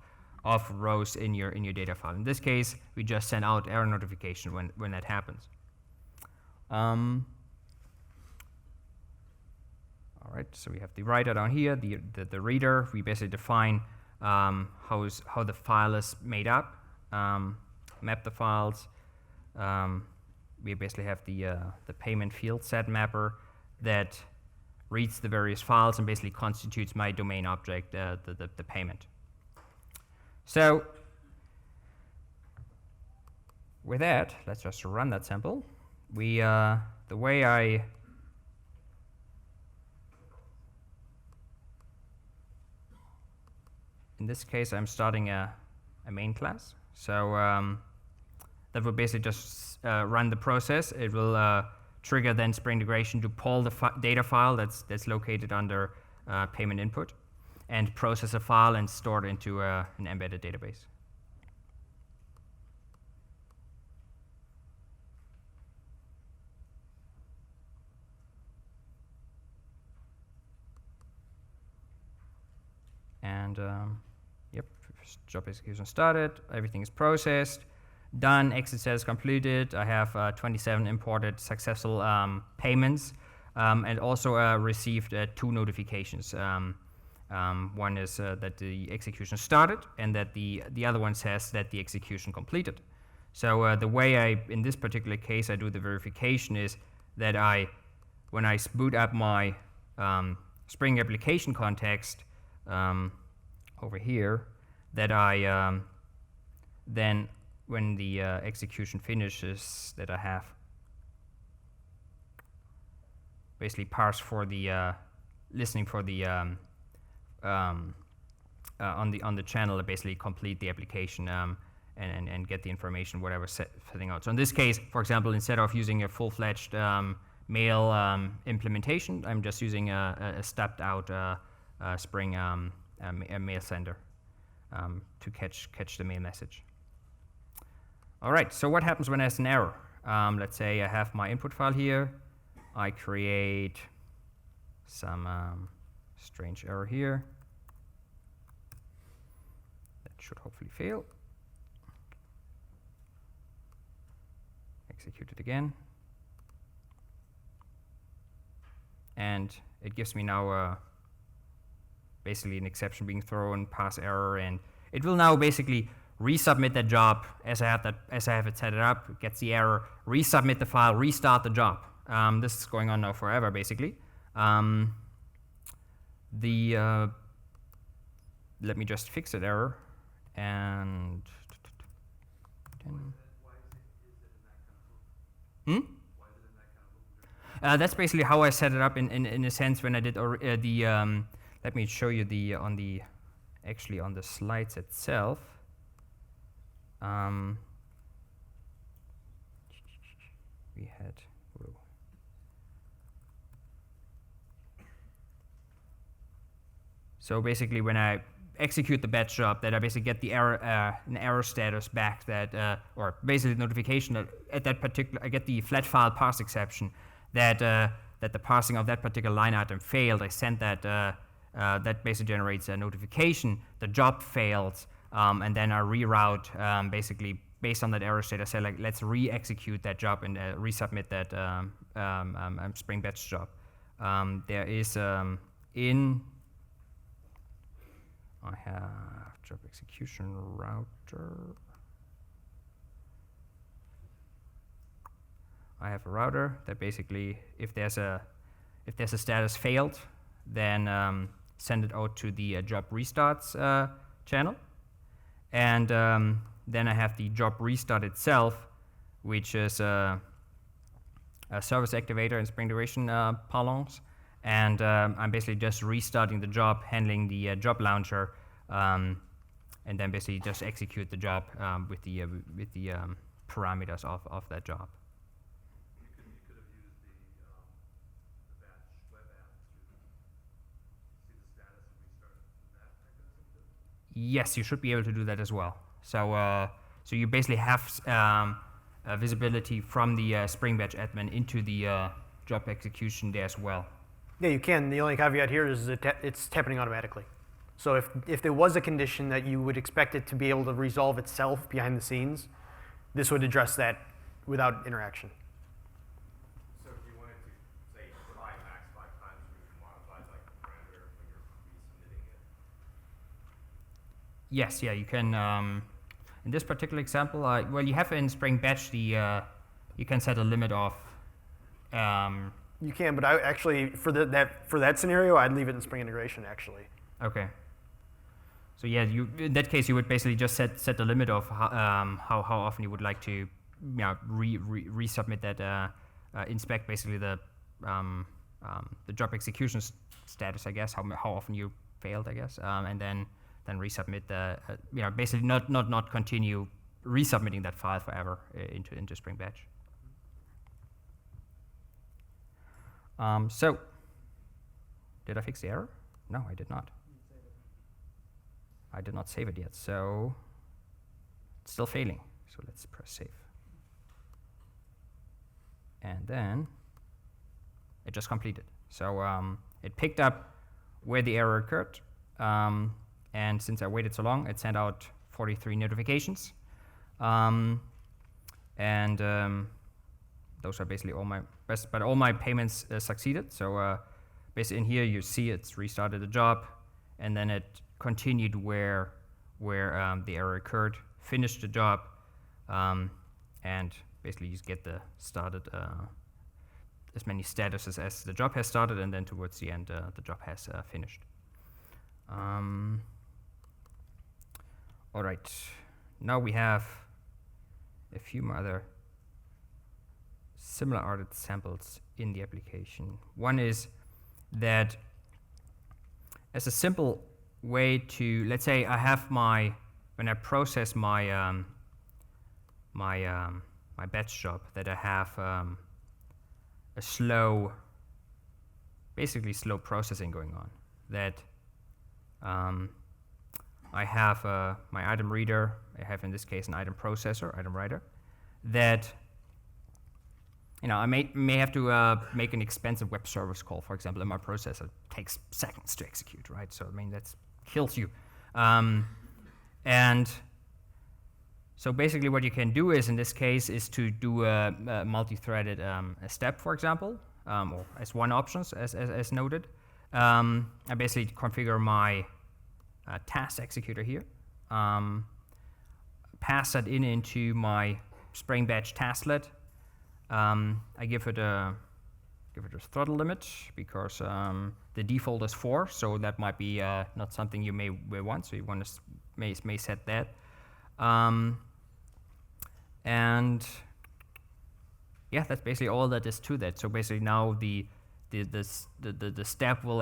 S1: rows in your data file. In this case, we just send out error notification when that happens. All right, so we have the writer down here, the reader. We basically define how the file is made up, map the files. We basically have the payment field set mapper that reads the various files and basically constitutes my domain object, the payment. So with that, let's just run that sample. The way in this case, I'm starting a main class. So that will basically just run the process. It will trigger then Spring integration to pull the data file that's located under payment input and process a file and store it into an embedded database. And yep, job execution started, everything is processed, done, exit status completed. I have 27 imported successful payments, and also received 2 notifications. One is that the execution started, and that the other one says that the execution completed. So the way in this particular case, I do the verification is that when I boot up my Spring application context over here, that I then, when the execution finishes, that I have basically parse for the listening for the on the channel to basically complete the application and get the information, whatever setting out. So in this case, for example, instead of using a full-fledged mail implementation, I'm just using a stepped out Spring a mail sender to catch the mail message. All right, so what happens when there's an error? Let's say I have my input file here. I create some strange error here. That should hopefully fail. Execute it again. And it gives me now basically an exception being thrown, pass error, and it will now basically resubmit that job as I have it set it up, gets the error, resubmit the file, restart the job. This is going on now forever, basically. Let me just fix that error, and that's basically how I set it up in a sense when I did let me show you on the slides itself. We had, whoa. So basically when I execute the batch job, that I basically get the error, an error status back that, or basically notification that at that particular, I get the flat file parse exception that the parsing of that particular line item failed. I sent that, that basically generates a notification, the job failed, and then I reroute basically based on that error state. I say like, let's re-execute that job and resubmit that Spring Batch job. There is I have job execution router. I have a router that basically, if there's if there's a status failed, then send it out to the job restarts channel. And then I have the job restart itself, which is a service activator in Spring Duration parlance. And I'm basically just restarting the job, handling the job launcher, and then basically just execute the job with the parameters of that job.
S7: You could have used the batch web app to see the status and restart that mechanism too.
S1: Yes, you should be able to do that as well. So so you basically have visibility from the Spring Batch admin into the job execution there as well.
S2: Yeah, you can. The only caveat here is that it's happening automatically. So if there was a condition that you would expect it to be able to resolve itself behind the scenes, this would address that without interaction.
S4: So if you wanted to, say, try max 5 times, you can modify like the parameter when you're resubmitting it?
S1: Yes, yeah, you can. In this particular example, well, you have in Spring Batch the you can set a limit of.
S2: You can, but I actually for that scenario, I'd leave it in Spring Integration actually.
S1: Okay. So yeah, you in that case you would basically just set the limit of how often you would like to resubmit that inspect basically the job execution status, I guess, how often you failed, I guess, and then resubmit the basically not continue resubmitting that file forever into Spring Batch. So did I fix the error? No, I did not. I did not save it yet, so it's still failing. So let's press save. And then it just completed. So it picked up where the error occurred. And since I waited so long, it sent out 43 notifications. And those are basically all my best, but all my payments succeeded. So basically in here you see it's restarted the job, and then it continued where the error occurred, finished the job, and basically you get the started as many statuses as the job has started, and then towards the end the job has finished. All right, now we have a few more other similar ordered samples in the application. One is that as a simple way to, let's say I have when I process my my batch job, that I have a basically slow processing going on. That I have my item reader, I have in this case an item processor, item writer, that I may have to make an expensive web service call, for example, in my processor. It takes seconds to execute, right? So that kills you. And so basically what you can do is, in this case, is to do a multi-threaded step, for example, or as one option, as noted. I basically configure my task executor here, pass that into my Spring Batch tasklet. I give it a throttle limit because the default is 4, so that might be not something you may want. So you want to may set that, and yeah, that's basically all that is to that. So basically now the step will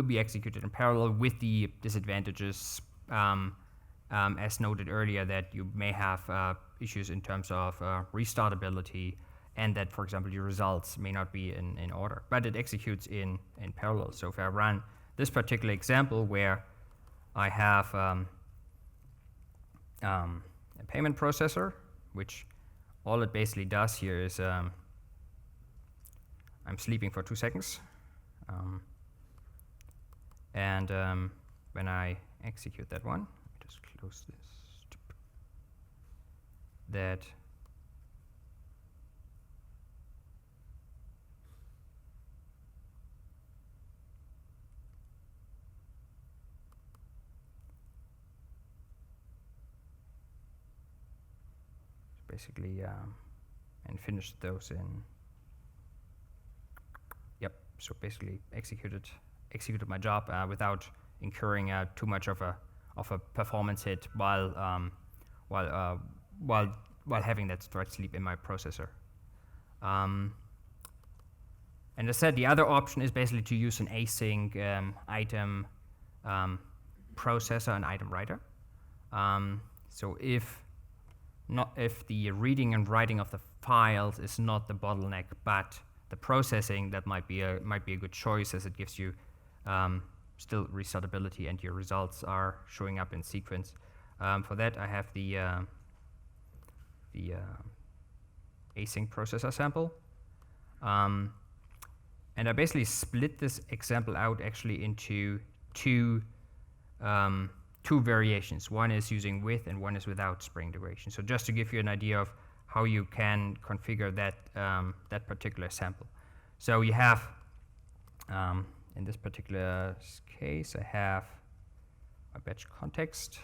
S1: be executed in parallel with the disadvantages as noted earlier, that you may have issues in terms of restartability, and that, for example, your results may not be in order, but it executes in parallel. So if I run this particular example where I have a payment processor, which all it basically does here is I'm sleeping for 2 seconds, and when I execute that one, just close this, that basically and finish those in. Yep, so basically executed my job without incurring too much of a performance hit while having that thread sleep in my processor. And as I said, the other option is basically to use an async item processor and item writer. So if the reading and writing of the files is not the bottleneck, but the processing, that might be a good choice, as it gives you still restartability and your results are showing up in sequence. For that, I have the async processor sample. And I basically split this example out actually into two variations. One is using with and one is without Spring integration. So just to give you an idea of how you can configure that, that particular sample. So you have, in this particular case, I have a batch context.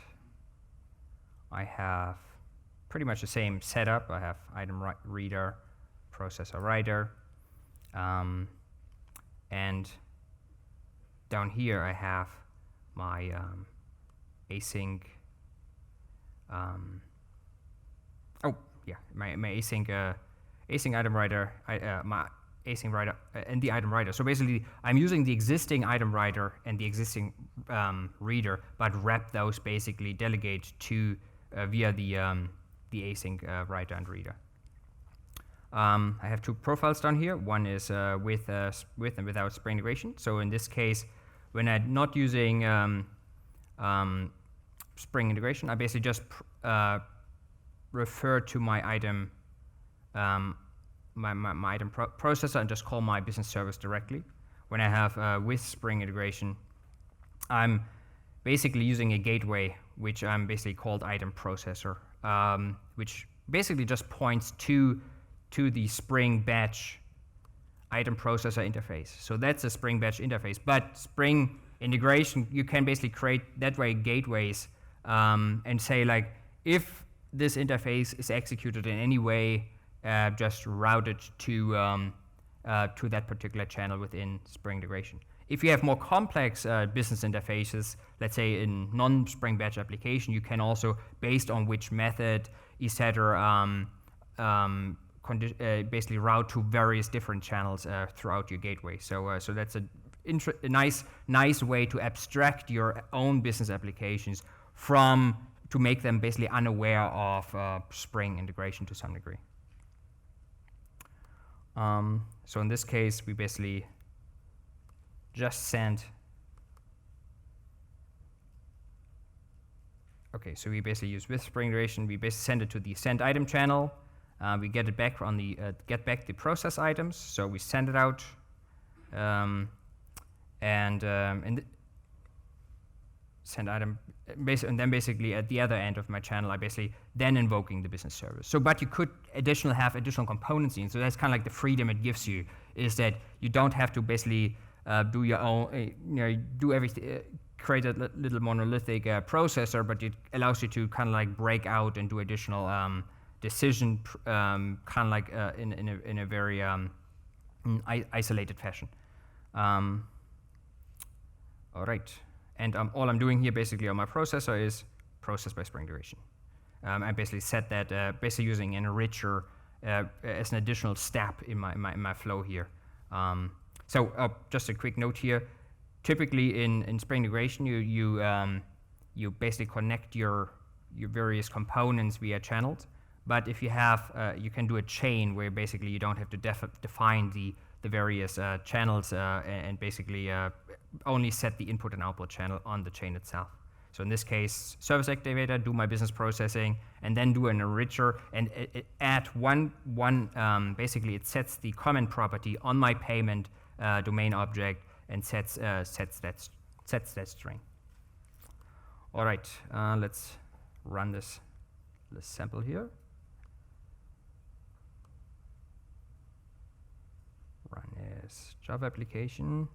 S1: I have pretty much the same setup. I have item reader, processor writer, and down here I have my async. My async item writer. My async writer and the item writer. So basically, I'm using the existing item writer and the existing reader, but wrap those basically delegate to via the async writer and reader. I have two profiles down here. One is with and without Spring integration. So in this case, when I'm not using Spring integration, I basically just refer to my item my item processor and just call my business service directly. When I have with Spring integration, I'm basically using a gateway, which I'm basically called item processor, which basically just points to the Spring batch item processor interface. So that's a Spring batch interface. But Spring integration, you can basically create that way gateways and say, like, if this interface is executed in any way, just route it to that particular channel within Spring integration. If you have more complex business interfaces, let's say in non-Spring batch application, you can also, based on which method, etc., basically route to various different channels throughout your gateway. So that's a nice way to abstract your own business applications to make them basically unaware of Spring integration to some degree. So in this case, we basically just send. Okay, so we basically use with Spring integration. We basically send it to the send item channel. We get it back on the get back the process items. So we send it out, and send item, and then basically at the other end of my channel, I basically then invoking the business service. So, but you could have additional components in. So that's kind of like the freedom it gives you, is that you don't have to basically do your own, do everything, create a little monolithic processor, but it allows you to kind of like break out and do additional decision, kind of like in a very isolated fashion. All right. And all I'm doing here basically on my processor is process by Spring integration. I basically set that basically using an enricher as an additional step in my flow here. So just a quick note here. Typically in Spring integration, you basically connect your various components via channels. But if you have, you can do a chain where basically you don't have to define the various channels and basically only set the input and output channel on the chain itself. So in this case, service activator, do my business processing, and then do an enricher and add one basically it sets the comment property on my payment domain object and sets that string. All right, let's run this sample here. Run as Java application.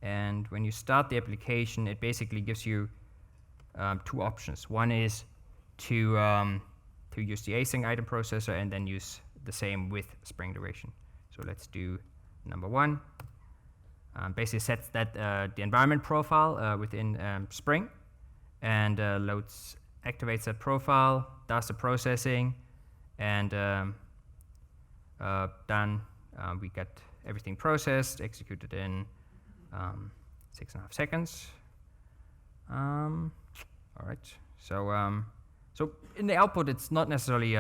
S1: And when you start the application, it basically gives you two options. One is to use the async item processor and then use the same with Spring integration. So let's do number 1. Basically sets that the environment profile within Spring, and activates that profile, does the processing, and done. We get everything processed, executed in 6.5 seconds. All right. So in the output, it's not necessarily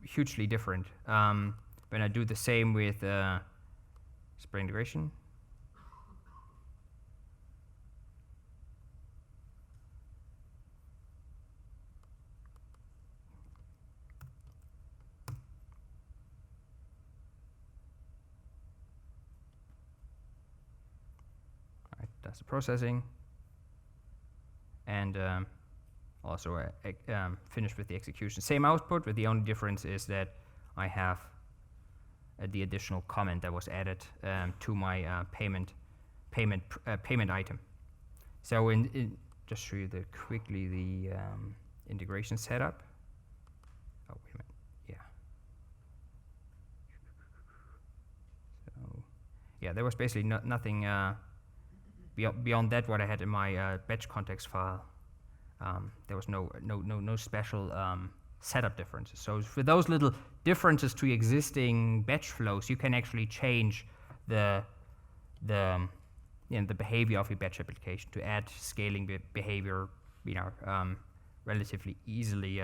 S1: hugely different. When I do the same with Spring integration. Does the processing, and also finished with the execution. Same output, but the only difference is that I have the additional comment that was added to my payment item. So just show you quickly the integration setup. Oh, wait a minute. Yeah. So yeah, there was basically nothing. Beyond that, what I had in my batch context file, there was no special setup differences. So for those little differences to existing batch flows, you can actually change the behavior of your batch application to add scaling behavior, relatively easily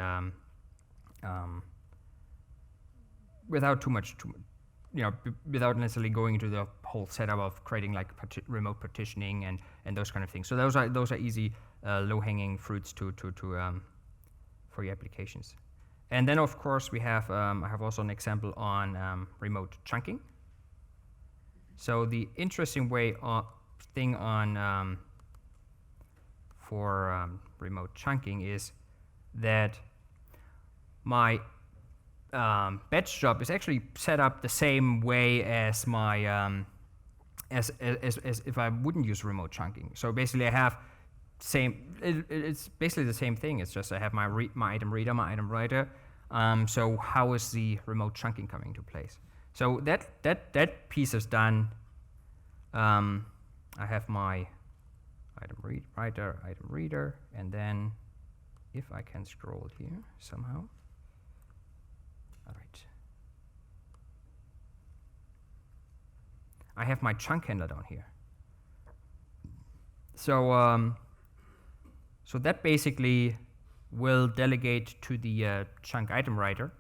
S1: without too much. Without necessarily going into the whole setup of creating like remote partitioning and those kind of things. So those are easy low-hanging fruits to for your applications. And then of course we have I have also an example on remote chunking. So the interesting thing on for remote chunking is that my batch job is actually set up the same way as my as if I wouldn't use remote chunking. So basically, I have it's basically the same thing. It's just I have my item reader, my item writer. So how is the remote chunking coming into place? So that piece is done. I have my item writer, item reader, and then if I can scroll here somehow. All right. I have my chunk handler down here. So so that basically will delegate to the chunk item writer,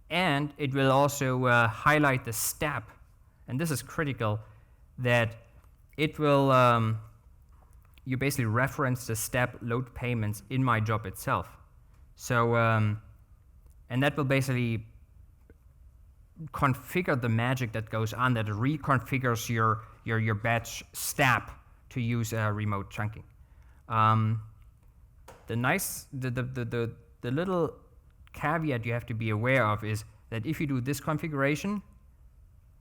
S1: and it will also highlight the step, and this is critical, that it will you basically reference the step load payments in my job itself. So and that will basically configure the magic that goes on, that reconfigures your batch step to use remote chunking. The little caveat you have to be aware of is that if you do this configuration,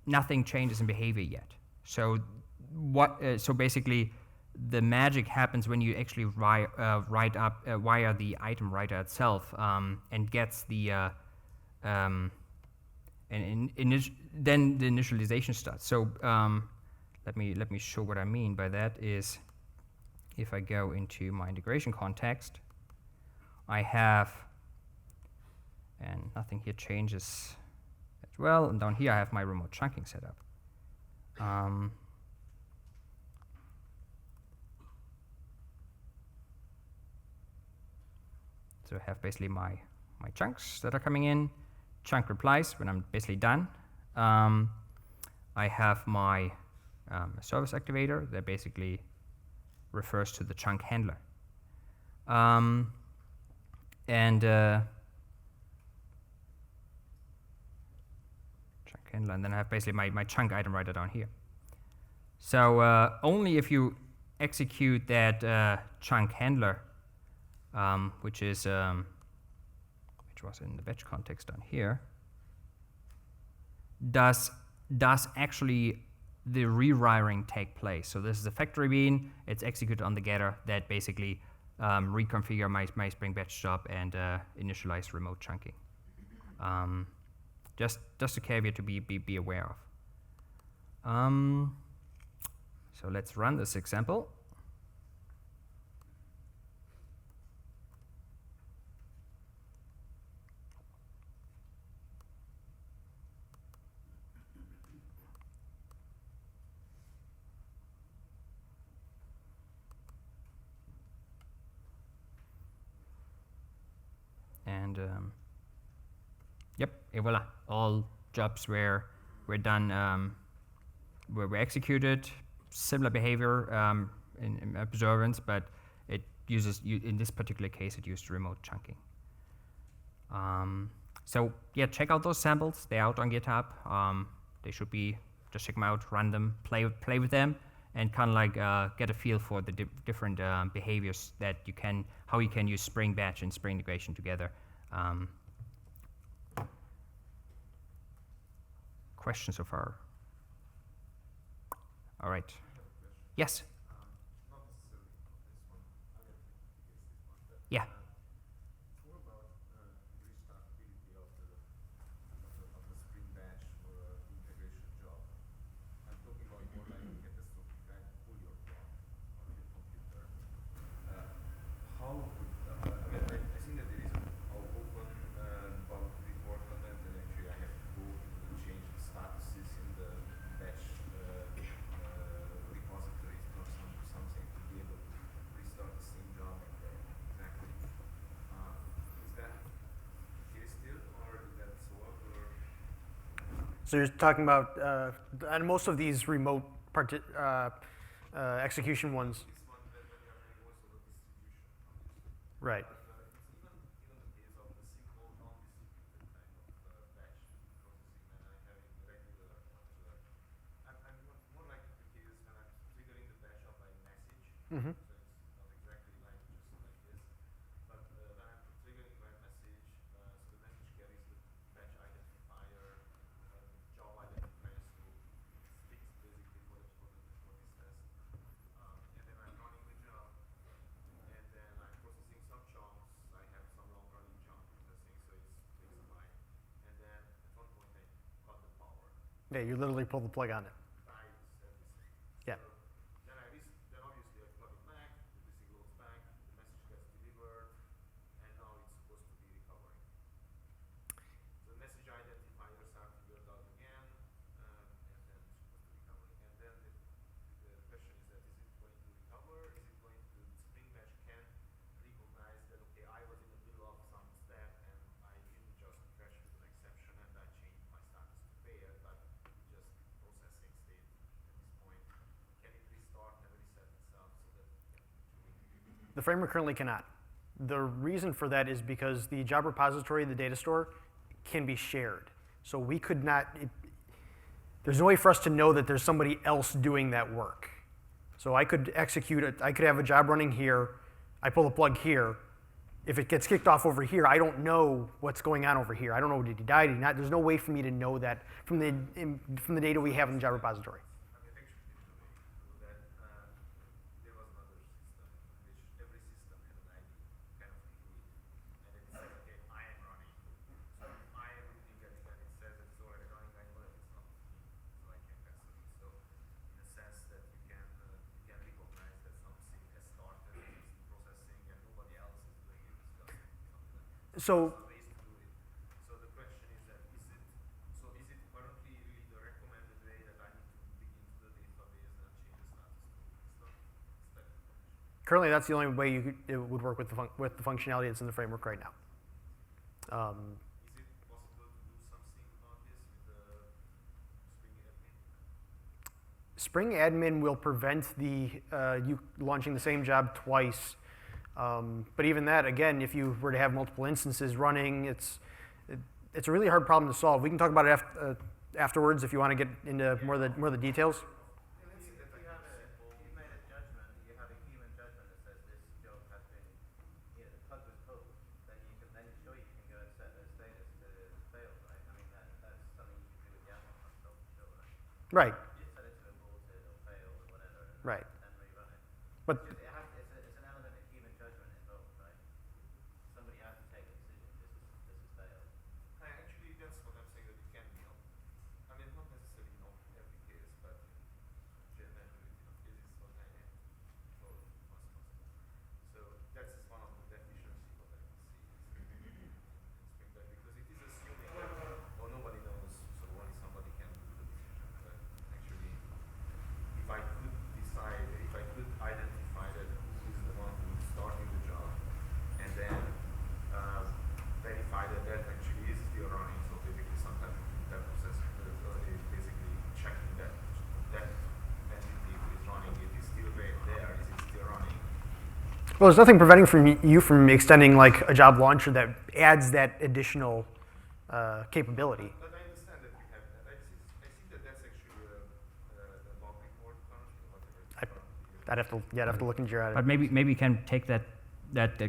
S1: nothing changes in behavior yet. So so basically, the magic happens when you actually write up wire the item writer itself and gets the then the initialization starts. So let me show what I mean by that is, if I go into my integration context, I have, and nothing here changes as well, and down here I have my remote chunking set up. So I have basically my chunks that are coming in, chunk replies when I'm basically done. I have my service activator that basically refers to the chunk handler. Chunk handler, and then I have basically my chunk item writer down here. So only if you execute that chunk handler, which was in the batch context down here, does actually the rewiring take place. So this is a factory bean. It's executed on the getter that basically reconfigure my Spring Batch job and initialize remote chunking. Just a caveat to be aware of. So let's run this example. And yep, et voila, all jobs were done, were executed. Similar behavior in observance, but it uses, in this particular case, it used remote chunking. So yeah, check out those samples. They're out on GitHub. They should be, just check them out, run them, play with them, and kind of like get a feel for the different behaviors that you can, how you can use Spring Batch and Spring integration together. Questions so far? All right. Yes.
S4: Not necessarily this one. I don't think it's this one. But,
S1: Yeah.
S4: it's more about restartability of the Spring Batch or integration job. I'm talking about more like a catastrophic event, pull your plug on your computer. How would I think that there is an open bug report on that, and actually I have to go to change the statuses in the batch repositories or something to be able to restart the same job exactly. Is that the case still, or is that solved, or?
S2: So you're talking about, and most of these remote execution ones.
S4: This one that when you're running also the distribution, obviously.
S2: Right.
S4: But it's even the case of the single non-distributed kind of batch processing when I'm having regular. I'm more like the case when I'm triggering the batch up by message.
S2: Mm-hmm.
S4: So it's not exactly like just like this. But when I'm triggering by message, so the message carries the batch identifier, the job identifier, so it sticks basically for this test. And then I'm running the job, and then I'm processing some chunks. I have some long running chunk processing, so it takes a while. And then at one point I cut the power.
S2: Yeah, you literally pull the plug on it.
S4: Dies everything.
S2: Yeah.
S4: So then obviously I plug it back, everything loads back, the message gets delivered, and now it's supposed to be recovering. So the message identifiers are figured out again, and then it's supposed to be recovering. And then the question is that, is it going to recover? Is it going to, Spring Batch can recognize that, okay, I was in the middle of some step and I didn't just crash with an exception and I changed my status to failed, but just processing state at this point. Can it restart and reset itself so that it can actually?
S2: The framework currently cannot. The reason for that is because the job repository, the data store, can be shared. So we could not, there's no way for us to know that there's somebody else doing that work. So I could execute it, I could have a job running here, I pull the plug here. If it gets kicked off over here, I don't know what's going on over here. I don't know, did he die, did he not? There's no way for me to know that from the data we have in the job repository.
S4: I mean, actually, the way to do that, there was another system in which every system had an ID, kind of fluid, and it said, okay, I am running. So I am looking at it and it says it's already running, I know that it's not me, so I can cancel it. So in a sense that you can recognize that something has started, it's processing, and nobody else is doing it, it's just something like that.
S2: So
S4: Ways to do it. So the question is that is it currently really the recommended way that I need to dig into the database and change the status to? It's not spec.
S2: currently that's the only way it would work with the functionality that's in the framework right now.
S4: Is it possible to do something about this with the Spring admin?
S2: Spring admin will prevent you launching the same job twice. But even that, again, if you were to have multiple instances running, it's a really hard problem to solve. We can talk about it afterwards if you want to get into more of the details.
S6: If you made a judgment, you have a human judgment that says this job has been, the plug was pulled, then you can sure you can go and set the status to fail, right? I mean that's something you can do with YAML console for sure, right?
S2: Right.
S6: You set it to aborted or failed or whatever,
S2: Right.
S6: and rerun it.
S2: But
S6: It's an element of human judgment involved, right? Somebody has to take a decision. This is failed.
S4: Actually, that's what I'm saying, that it can be. I mean, not necessarily not every case, but
S2: Well, there's nothing preventing you from extending like a job launcher that adds that additional capability.
S4: But I understand that we have that. I see that that's actually a log report function, whatever it's called.
S2: I'd have to look into your
S1: But maybe we can take that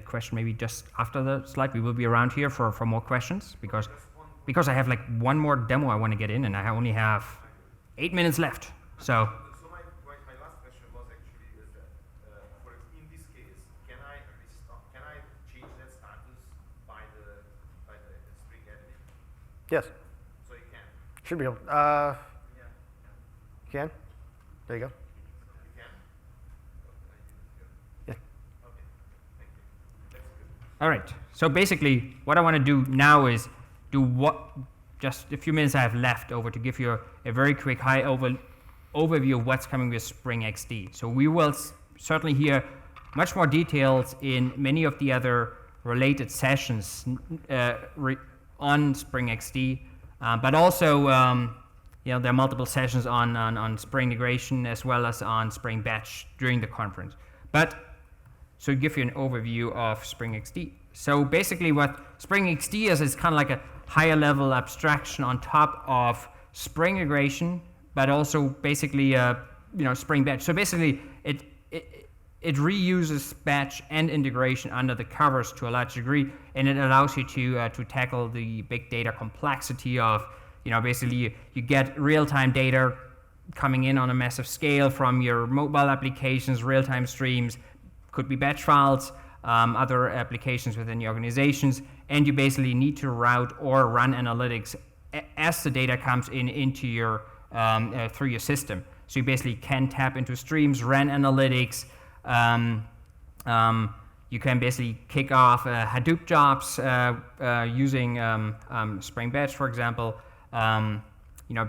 S1: question maybe just after the slide. We will be around here for more questions because I have like one more demo I want to get in, and I only have 8 minutes left. So.
S4: So my last question was actually is that in this case, can I change that status by the string editing?
S2: Yes,
S4: So you can.
S2: should be able.
S6: Yeah.
S2: You can. There you go.
S4: You can.
S2: Yeah.
S4: Okay. Thank you. That's good.
S1: All right. So basically, what I want to do now is just a few minutes I have left over to give you a very quick high overview of what's coming with Spring XD. So we will certainly hear much more details in many of the other related sessions on Spring XD, but also there are multiple sessions on Spring integration as well as on Spring Batch during the conference. But so to give you an overview of Spring XD. So basically what Spring XD is kind of like a higher level abstraction on top of Spring integration, but also basically Spring Batch. So basically it reuses batch and integration under the covers to a large degree, and it allows you to tackle the big data complexity of basically you get real-time data coming in on a massive scale from your mobile applications, real-time streams, could be batch files, other applications within the organizations, and you basically need to route or run analytics as the data comes into your through your system. So you basically can tap into streams, run analytics. You can basically kick off Hadoop jobs using Spring Batch, for example.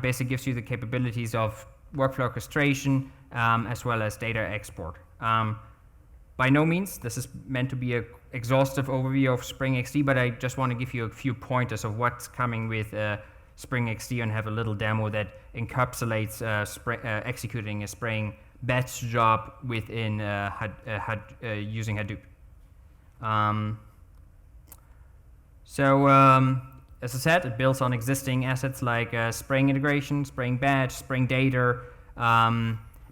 S1: Basically gives you the capabilities of workflow orchestration as well as data export. By no means, this is meant to be an exhaustive overview of Spring XD, but I just want to give you a few pointers of what's coming with Spring XD and have a little demo that encapsulates executing a Spring Batch job within using Hadoop. As I said, it builds on existing assets like Spring integration, Spring Batch, Spring Data,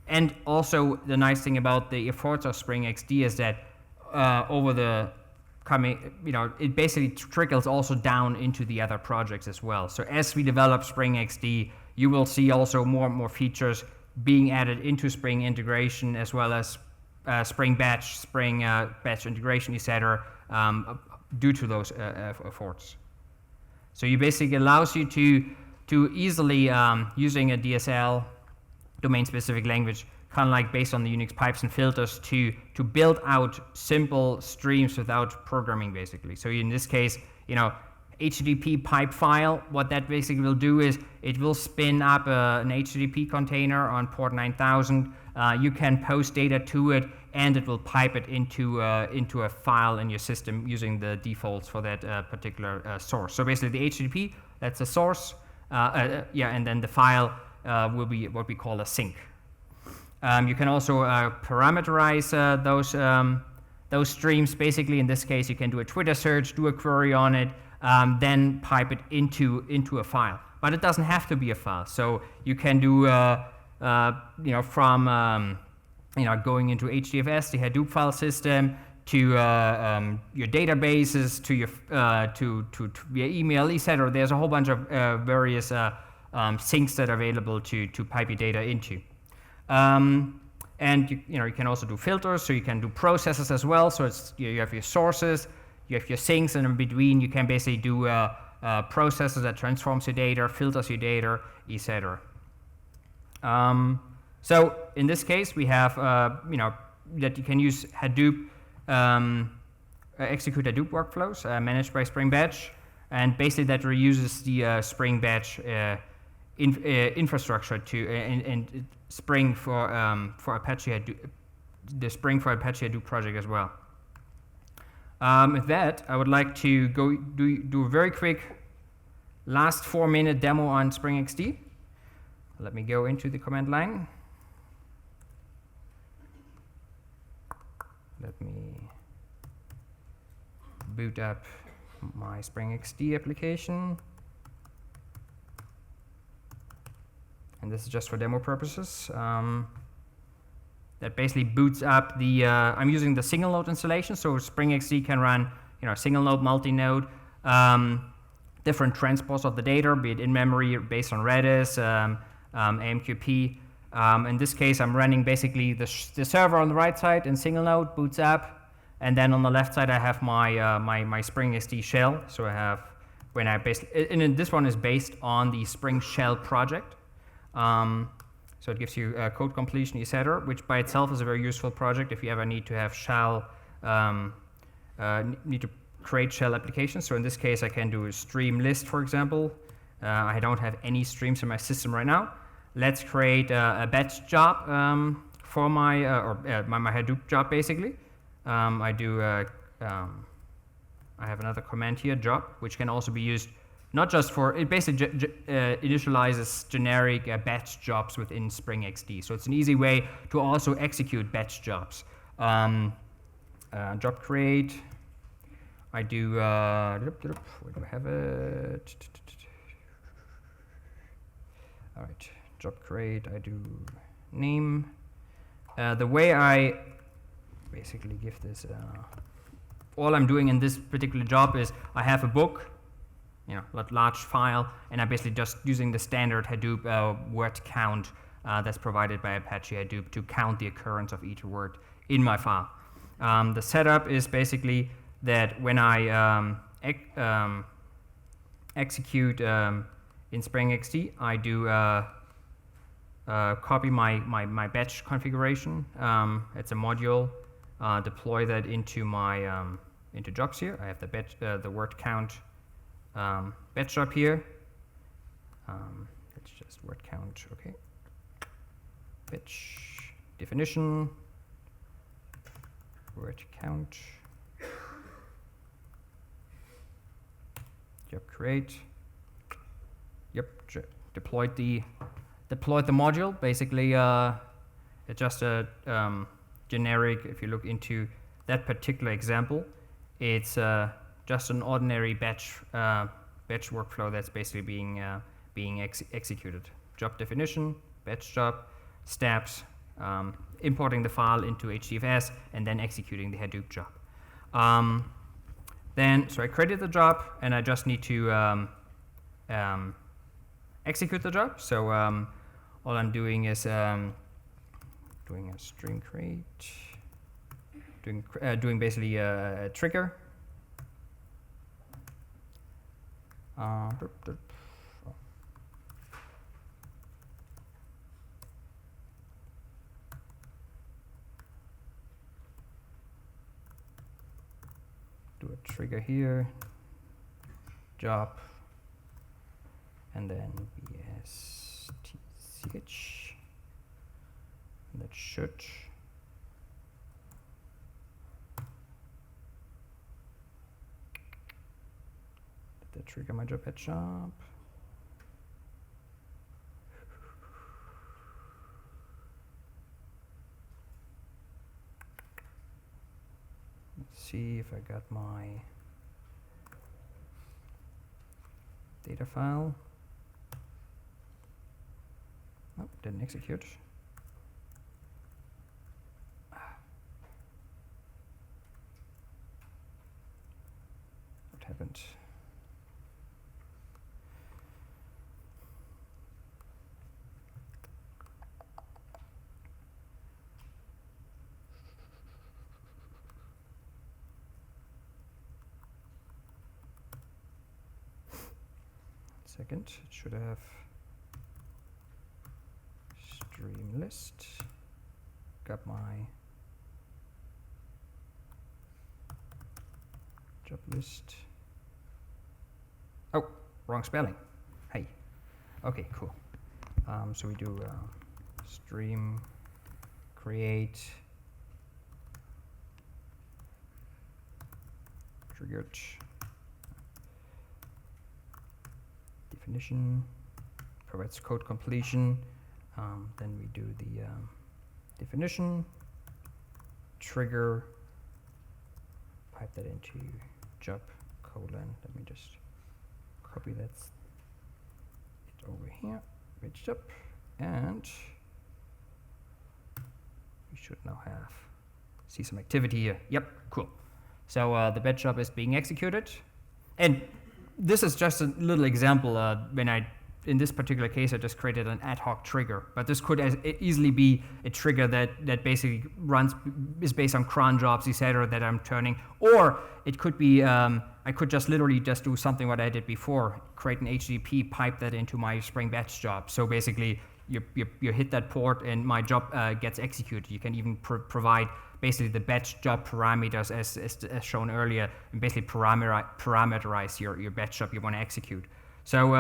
S1: and also the nice thing about the efforts of Spring XD is that over the coming, it basically trickles also down into the other projects as well. So as we develop Spring XD, you will see also more and more features being added into Spring integration as well as Spring Batch, Spring Batch integration, etc. Due to those efforts. So you basically allows you to easily using a DSL, domain-specific language, kind of like based on the Unix pipes and filters, to build out simple streams without programming, basically. So in this case, HTTP pipe file, what that basically will do is it will spin up an HTTP container on port 9000. You can post data to it, and it will pipe it into a file in your system using the defaults for that particular source. So basically, the HTTP, that's a source, and then the file will be what we call a sink. You can also parameterize those streams. Basically, in this case, you can do a Twitter search, do a query on it, then pipe it into a file. But it doesn't have to be a file. So you can do from going into HDFS, the Hadoop file system, to your databases, to your to via email, etc. There's a whole bunch of various sinks that are available to pipe your data into. And you can also do filters, so you can do processes as well. So it's you have your sources, you have your sinks, and in between you can basically do processes that transforms your data, filters your data, etc. So in this case, we have that you can use Hadoop, execute Hadoop workflows managed by Spring Batch, and basically that reuses the Spring Batch infrastructure and Spring for Apache Hadoop, the Spring for Apache Hadoop project as well. With that, I would like to go do a very quick last 4-minute demo on Spring XD. Let me go into the command line. Let me boot up my Spring XD application. And this is just for demo purposes. That basically boots up the, I'm using the single node installation, so Spring XD can run, single node, multi-node, different transports of the data, be it in memory, based on Redis, AMQP. In this case, I'm running basically the server on the right side in single node, boots up, and then on the left side I have my my Spring XD shell. So I have and this one is based on the Spring Shell project. So it gives you code completion, etc., which by itself is a very useful project if you ever need to have shell, need to create shell applications. So in this case, I can do a stream list, for example. I don't have any streams in my system right now. Let's create a batch job for my my Hadoop job, basically. I have another command here, job, which can also be used not just for, it basically initializes generic batch jobs within Spring XD. So it's an easy way to also execute batch jobs. Job create, I do, where do I have it? All right, job create, I do name. The way I basically give this, all I'm doing in this particular job is I have a book, large file, and I'm basically just using the standard Hadoop word count that's provided by Apache Hadoop to count the occurrence of each word in my file. The setup is basically that when I execute in Spring XD, I do copy my batch configuration. It's a module. Deploy that into my into jobs here. I have the batch, the word count batch job here. It's just word count. Okay. Batch definition. Word count. Job create. Yep. Deployed the module. Basically, it's just a generic. If you look into that particular example, it's just an ordinary batch workflow that's basically being executed. Job definition, batch job, steps, importing the file into HDFS, and then executing the Hadoop job. So I created the job, and I just need to execute the job. So all I'm doing is doing a stream create, doing basically a trigger. Do a trigger here, job, and then bstch. That should trigger my job at job. Let's see if I got my data file. Oh, didn't execute. What happened? Second, it should have stream list. Got my job list. Oh, wrong spelling. Hey. Okay, cool. So we do stream create triggered definition, provides code completion. Then we do the definition, trigger, pipe that into job colon. Let me just copy that over here. Batch job, and we should now see some activity here. Yep, cool. So the batch job is being executed, and this is just a little example. In this particular case, I just created an ad hoc trigger, but this could easily be a trigger that basically is based on cron jobs, etc., that I'm turning, or it could be I could just literally just do something what I did before, create an HTTP, pipe that into my Spring Batch job. So basically, you hit that port and my job gets executed. You can even provide basically the batch job parameters as shown earlier, and basically parameterize your batch job you want to execute. So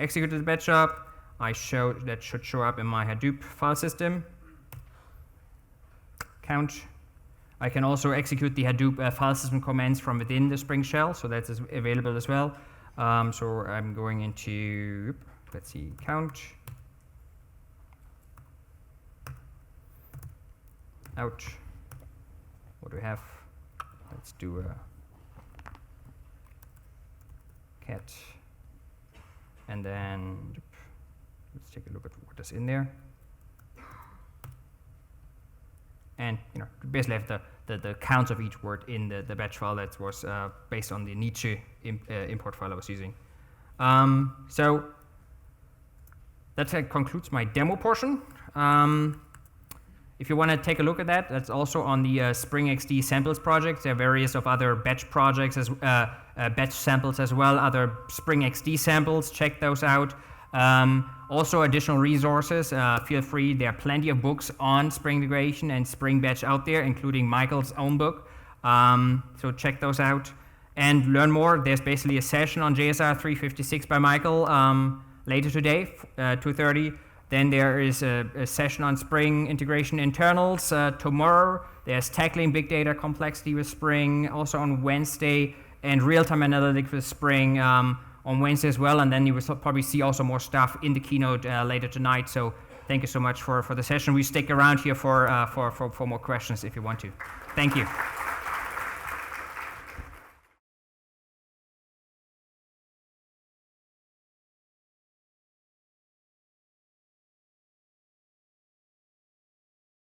S1: executed the batch job. That should show up in my Hadoop file system. Count. I can also execute the Hadoop file system commands from within the Spring shell, so that's available as well. So I'm going into, let's see, count. Out. What do we have? Let's do a cat. And then let's take a look at what is in there. And basically have the counts of each word in the batch file that was based on the Nietzsche import file I was using. So that concludes my demo portion. If you want to take a look at that, that's also on the Spring XD samples project. There are various of other batch projects, batch samples as well, other Spring XD samples. Check those out. Also additional resources, feel free. There are plenty of books on Spring integration and Spring Batch out there, including Michael's own book. So check those out and learn more. There's basically a session on JSR 356 by Michael later today, 2:30. Then there is a session on Spring integration internals tomorrow. There's tackling big data complexity with Spring also on Wednesday, and real-time analytics with Spring on Wednesday as well. And then you will probably see also more stuff in the keynote later tonight. So thank you so much for the session. We stick around here for more questions if you want to. Thank you.